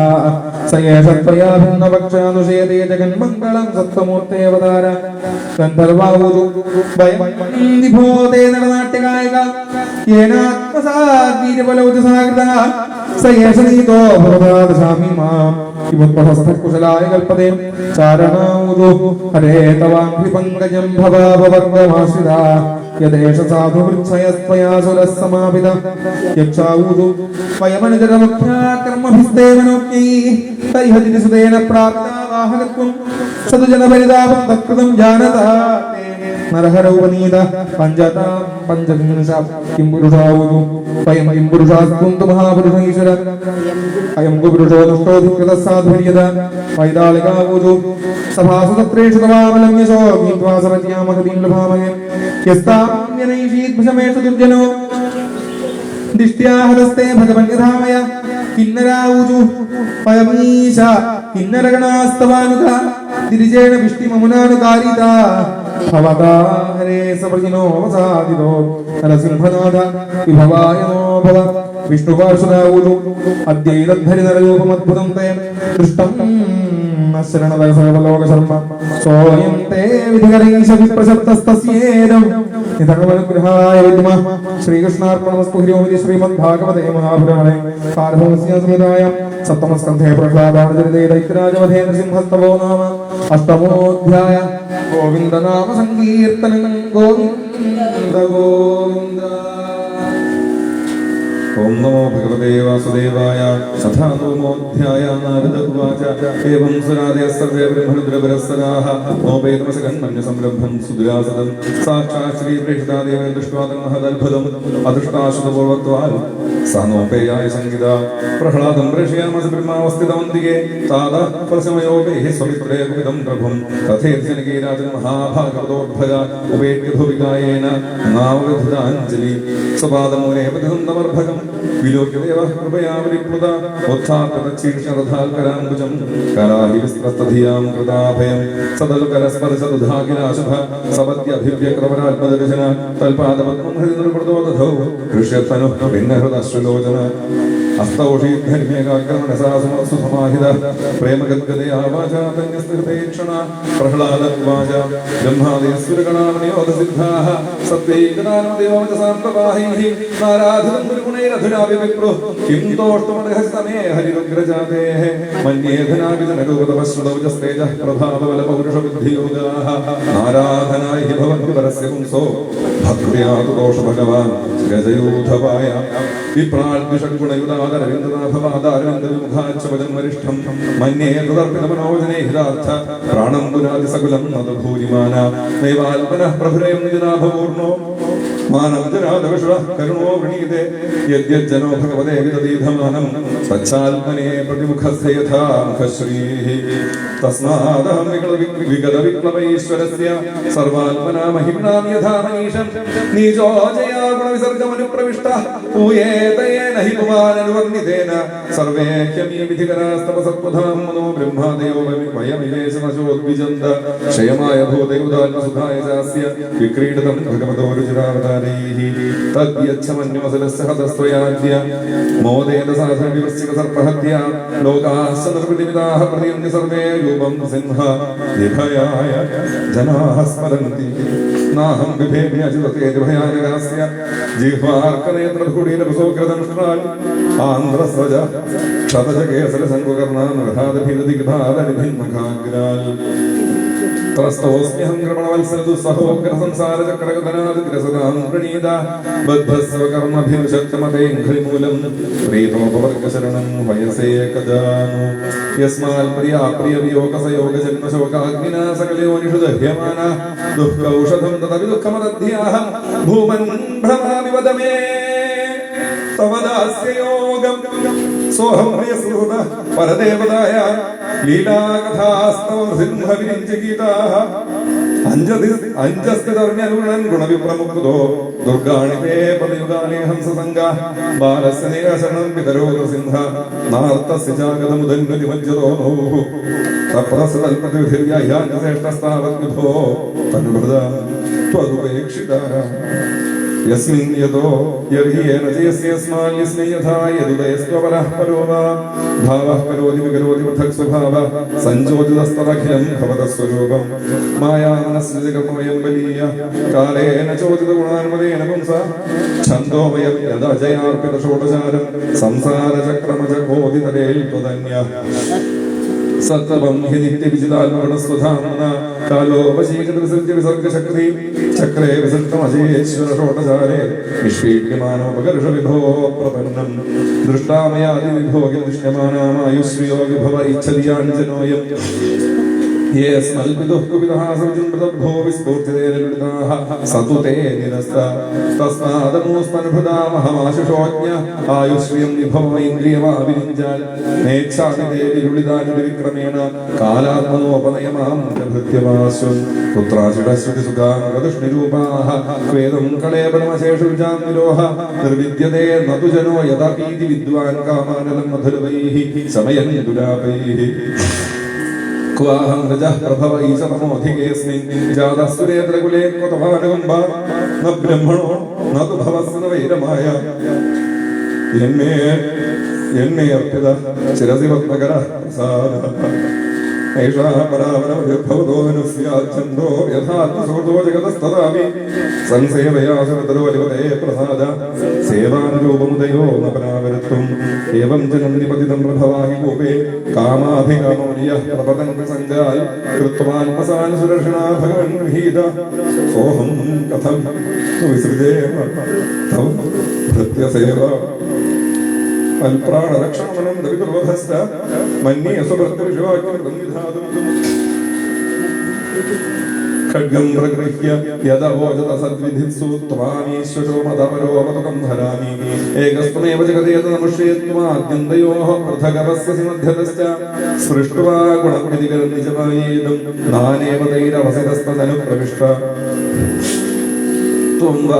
സയേഷ ത്വയാ ഭിന്നപക്ഷാനുഷേതേ ജഗന്മംഗളം സത്വമൂർത്തേവതാര ഗന്ധർവാവൂജു വയം വിഭോതേ നടനാട്യഗായക യേനാത്മസാദ്വീര്യബലൗജസാകൃത സയേഷ നീതോ ഭവതാദശാമി മാം കിമുത്പഹസ്ഥകുശലായ കൽപ്പതേ ചാരണാവൂജു ഹരേ തവാംഘ്രിപങ്കജം ഭവാഭവർഗമാശ്രിത യദേശ സാധുവൃച്ഛയസ്ത്വയാ സുരസ്സമാപിത യക്ഷാവൂജു വയമനുജരമുഖ്യാകർമ്മഭിസ്തേവനോജ്ഞൈ തൈഹതിസുതേന പ്രാപ്താവാഹകത്വം സതുജനപരിതാപം തത്കൃതം ജാനതാ നരഹരൗപനീത പഞ്ചതാം പഞ്ചവിംശാ കിം പുരുഷാവൂജു വയം കിം പുരുഷാസ്ത്വം തു മഹാപുരുഷ ഈശ്വര അയം പുരുഷോ നഷ്ടോധികൃത സാധുര്യത വൈതാളികാവൂജു സഭാസുതത്രേഷു തവാമലം യശോ ഗീത്വാസമജ്ഞാമഹതീം ലഭാമഹേ യസ്താമ്യനൈഷീത് ഭുജമേഷു ദുർജനോ ദിഷ്ട്യാഹതസ്തേ ഭഗവന്യധാമയ കിന്നരാവൂജു പയമീശ കിന്നരഗണാസ്തവാനുക ദിരിജേണ വിഷ്ണിമമുനാനുകാരിത ഭവതാ ഹരേ സവൃജിനോ വസാദിനോ നരസിംഹനാഥ വിഭവായ നോ ഭവ വിഷ്ണുപാർശ്വദാവൂജു അദ്യൈതദ്ധരി നരരൂപമദ്ഭുതം തേ ദൃഷ്ടം ശരണദയ സർവലോകശർമ്മ സോയം തേ വിധികരൈശ വിപ്രശബ്ദസ്തസ്യേദം നിധർമ്മനുഗ്രഹായ വിദ്മ ശ്രീകൃഷ്ണാർപ്പണമസ്തു ഹരിയോമിതി ശ്രീമദ്ഭാഗവതേ മഹാപുരാണേ പാരഭവസ്യാസമിതായ സപ്തമസ്കന്ധേ പ്രഹ്ലാദാനചരിതേ ദൈത്യരാജവധേ നൃസിംഹസ്തവോ നാമ അഷ്ടമോധ്യായ ഗോവിന്ദനാമ സങ്കീർത്തനം ഗോവിന്ദ ഗോവിന്ദ. ഓം നമോ ഭഗവതേ വാസുദേവായ സഥാനോമോധ്യായ നാരദ ഉവാച ഏവം സുരാദയ സർവേ ബ്രഹ്മരുദ്രപരസ്സരാഃ നോപേതമസകന്മന്യ സംരംഭം സുദുരാസദം സാക്ഷാത് ശ്രീ പ്രേക്ഷിതാദേവൻ ദൃഷ്ട്വാ തന്മഹദത്ഭുതം അദൃഷ്ടാശ്രുതപൂർവത്വാൽ സാനോപേയായ സംഗീത പ്രഹ്ലാദം പ്രേഷയാമസ ബ്രഹ്മാവസ്ഥിതമന്തികേ താത പ്രസമയോപേഹി സ്വമിത്രേ കുപിതം പ്രഭും തഥേർജനകീരാജൻ മഹാഭാഗവതോദ്ഭജ ഉപേക്യഭുവികായേന നാമവിധുതാഞ്ജലി സ്വപാദമൂലേ പതിഹന്തമർഭകം വിലോക്യദേവ കൃപയാ പരിപ്ലുത ഉത്ഥാപനശീർഷരഥാൽകരാംബുജം കരാഹി വിസ്ത്രസ്തധിയാം കൃതാഭയം സദലുകരസ്പർശതുധാകിലാശുഭ സപദ്യഭിവ്യക്രവരാത്മദർശന തൽപാദപത്മം ഹൃദി നിർവൃതോ ദധൗ ഹൃഷ്യത്തനു ഭിന്നഹൃദശ്രുലോചന അസ്തൗഷീധർമ്മ്യകാക്രമണസാസുസമാഹിത പ്രേമഗദ്ഗതയാ വാചാതന്യസ്തൃതേക്ഷണ പ്രഹ്ലാദ ഉവാച ബ്രഹ്മാദയസ്സുരഗണാമണിയോധസിദ്ധാഃ സത്വൈകനാമദേവോജസാന്തവാഹൈഃ നാരാധിതം ഗുരുഗുണൈരധുനാപി വിപ്രു കിം തോഷ്ടമർഹസ്തമേ ഹരിരുഗ്രജാതേഃ മന്യേധനാഭിജനഗോതപശ്രുതൗജസ്തേജഃ പ്രഭാവബലപൗരുഷബുദ്ധിയോഗാഃ നാരാധനായ ഹി ഭവന്തി പരസ്യ പുംസോ ഭക്തിയാതു ദോഷ ഭഗവാൻ ഗജയൂഥപായ വിപ്രാൽദ്വിഷഗുണയുതാദരവിന്ദനാഭവാദാരവിന്ദവിമുഖാച്ഛപദം വരിഷ്ഠം മന്യേ തദർപ്പിതമനോജനേ ഹിതാർത്ഥ പ്രാണം പുരാതിസകുലം നദഭൂരിമാന നൈവാൽപനഃ പ്രഭുരയം നിജനാഭപൂർണോ മാനവജനാദവിഷ കരുണോ വൃണീതേ യദ്യജ്ജനോ ഭഗവതേ വിദധീധമാനം തച്ചാത്മനേ പ്രതിമുഖസ്യ യഥാ മുഖശ്രീഃ തസ്മാദഹം വിഗതവിപ്ലവൈശ്വരസ്യ സർവാത്മനാ മഹിമ്നാം യഥാ മനീഷം നീചോ ജയാ ഗുണവിസർഗമനുപ്രവിഷ്ടഃ പൂയേതയേന ഹി പുമാനനുവർണിതേന സർവേ ഹ്യമീ വിധികരാസ്തപസത്പഥാം മനോ ബ്രഹ്മാദയോ വയമിവേശമശോദ്വിജന്ത ക്ഷയമായ ഭൂതയുദാത്മസുഖായ ചാസ്യ വിക്രീഡിതം ഭഗവതോ രുചിരാവതാരൈഃ തദ്യച്ഛമന്യമസലസ്യ ഹതസ്ത്വയാദ്യ മോദേന സാധന വിവൃശ്ചിക സർപ്പഹത്യ ലോകാസ്യ നിർവൃതിവിദാഃ പ്രതിയന്തി സർവേ രൂപം സിംഹ വിഭയായ ജനാഃ സ്മരന്തി നാഹം വിഭേമ്യ അജിതത്തെ ഭയാനകാസ്യ ജിഹ്വാർക്കനേത്രഭൂടീനപസോകൃതംഷ്ട്രാൽ ആന്ധ്രസ്വജ ക്ഷതജകേസര സംഗകർണാനൃഹാദഭിനദിഗ്ധാദനിഭിന്മഖാഗ്രാൽ ത്രസ്തോസ്മ്യഹം കൃപണവത്സരദുസ്സഹോഗ്രസംസാരചക്രഗതനാദിഗ്രസദാം പ്രണീത ബദ്ധസ്വകർമ്മഭിനുഷക്തമതേഘ്രിമൂലം പ്രീതോപവർഗശരണം വയസേ കജാനു യസ്മാൽ പ്രിയാപ്രിയവിയോഗസയോഗജന്മശോകാഗ്നിനാ സകലയോനിഷു ദഹ്യമാന ദുഃഖൗഷധം തദവിദുഃഖമദധ്യാഹം ഭൂമൻ ഭ്രമാമി വദമേ തവദാസ്യയോഗം സോഹം ഹയസൂത പരദേവതായ ലീലാകഥാസ്തവ സിംഹവിരിഞ്ചിഗീതാഃ അഞ്ജസ്തിധർമ്മ്യനുഗുണൻ ഗുണവിപ്രമുക്തോ ദുർഗാണിതേ പദയുഗാനേ ഹംസസംഗ ബാലസ്യ നിരാശനം പിതരോ നൃസിംഹ നാർത്തസ്യ ജാഗതമുദന്വതിമജ്ജതോ നോഃ തപ്രസതൽപതിവിധിർയാഹ്യാഞ്ജശ്രേഷ്ഠസ്ഥാവദ്വിഭോ തനുഭൃതാം ത്വദുപേക്ഷിതാഃ യസ്മിൻ യതോ യർഹ്യേന ജയസ്യസ്മാൻ യസ്മിൻ യഥാ യദുദയസ്ത്വപരഃ പരോ വാ ഭാവഃ കരോതി വികരോതി പൃഥക് സ്വഭാവ സഞ്ജോതിതസ്തദഖിലം ഭവതസ്വരൂപം മായാമനസ്സൃജകർമ്മമയം ബലീയ കാലേന ചോദിതഗുണാന്മതേന പുംസ ഛന്ദോമയം യദജയാർപ്പിത ഷോഡശാരം സംസാരചക്രമജഗോദിതരേൽത്വധന്യ സത്തവം ഹി നിത്യവിജിതാത്മഗുണസ്വധാംന കാലോപശീകൃതവിസർജ്യ വിസർഗശക്തി ചക്രേ വിസർഗമജേശ്വര ഷോഡശാരേ നിഷ്പീഡ്യമാനോപകർഷ വിഭോ പ്രപന്നം ദൃഷ്ടാമയാദിവിഭോഗി ദൃശ്യമാനാമായുശ്രിയോ വിഭവ ഇച്ഛതിയാഞ്ജനോയം യേ സ്മൽപിതുഃ കുപിതഃ സർജുംപ്രതഭോ വിസ്ഫൂർത്തിതേനലുളിതാഃ സതു തേ നിരസ്ത തസ്മാദമോസ്മനുഭൃതാമഹമാശുഷോജ്ഞ ആയുശ്രിയം വിഭവൈന്ദ്രിയമാവിരിഞ്ചാൽ നേച്ഛാതിദേവിരുളിതാനുവിക്രമേണ കാലാത്മനോപനയമാം ഭൃത്യമാശ്വൻ പുത്രാശിടശ്രുതിസുഖാംഗതുഷ്ണിരൂപാഃ ക്വേദം കളേബലമശേഷുജാം വിലോഹ നിർവിദ്യതേ നതു ജനോ യഥാപീതി വിദ്വാൻ കാമാനലം മധുരവൈഃ സമയൻ ദുരാപൈഃ ക്വാഹം രജഃ പ്രഭവ ഈശതമോധികേസ്മിൻ ജാതസുരേന്ദ്രകുലേ ക്വതമാനകമ്പ ന ബ്രഹ്മണോ ന തു ഭവസ്ന വൈരമായ എന്നെ അർപ്പിത ശിരസി പത്മകര പ്രസാദ ऐषा परावरमभिर्भवतोऽनुस्याच्छन्दो यथात्मसोतो जगतस्तदापि संसेवयासुरतरोऽधिपते प्रसाद सेवानुरूपमुदयो न परावरत्वम् एवं च नन्दिपतितं प्रभवाहि कूपे कामाभिकामौर्यः प्रपतङ्गसङ्गाय कृत्वान्मसान् सुदर्शना भगवन् गृहीत सोऽहं कथं विसृजेम तव भृत्यसेवा അൽപ്രാണരക്ഷണമനം ദവികുർവധസ്ത മന്യേ സ്വഭർത്തൃശിവാക്യം വിധാതും ഖഡ്ഗം പ്രഗൃഹ്യ യദവോജത സദ്വിധിത്സു ത്വാമീശ്വരോ മതപരോപതുകം ധരാമി ഏകസ്ത്വമേവ ജഗതേ നമശ്യേത്വാദ്യന്തയോഃ പൃഥഗവസ്യ മധ്യതശ്ച സൃഷ്ട്വാ ഗുണവിധികരം നിജമായേദം നാനേവ തൈരവസിതസ്തനുപ്രവിഷ്ട ത്വം വാ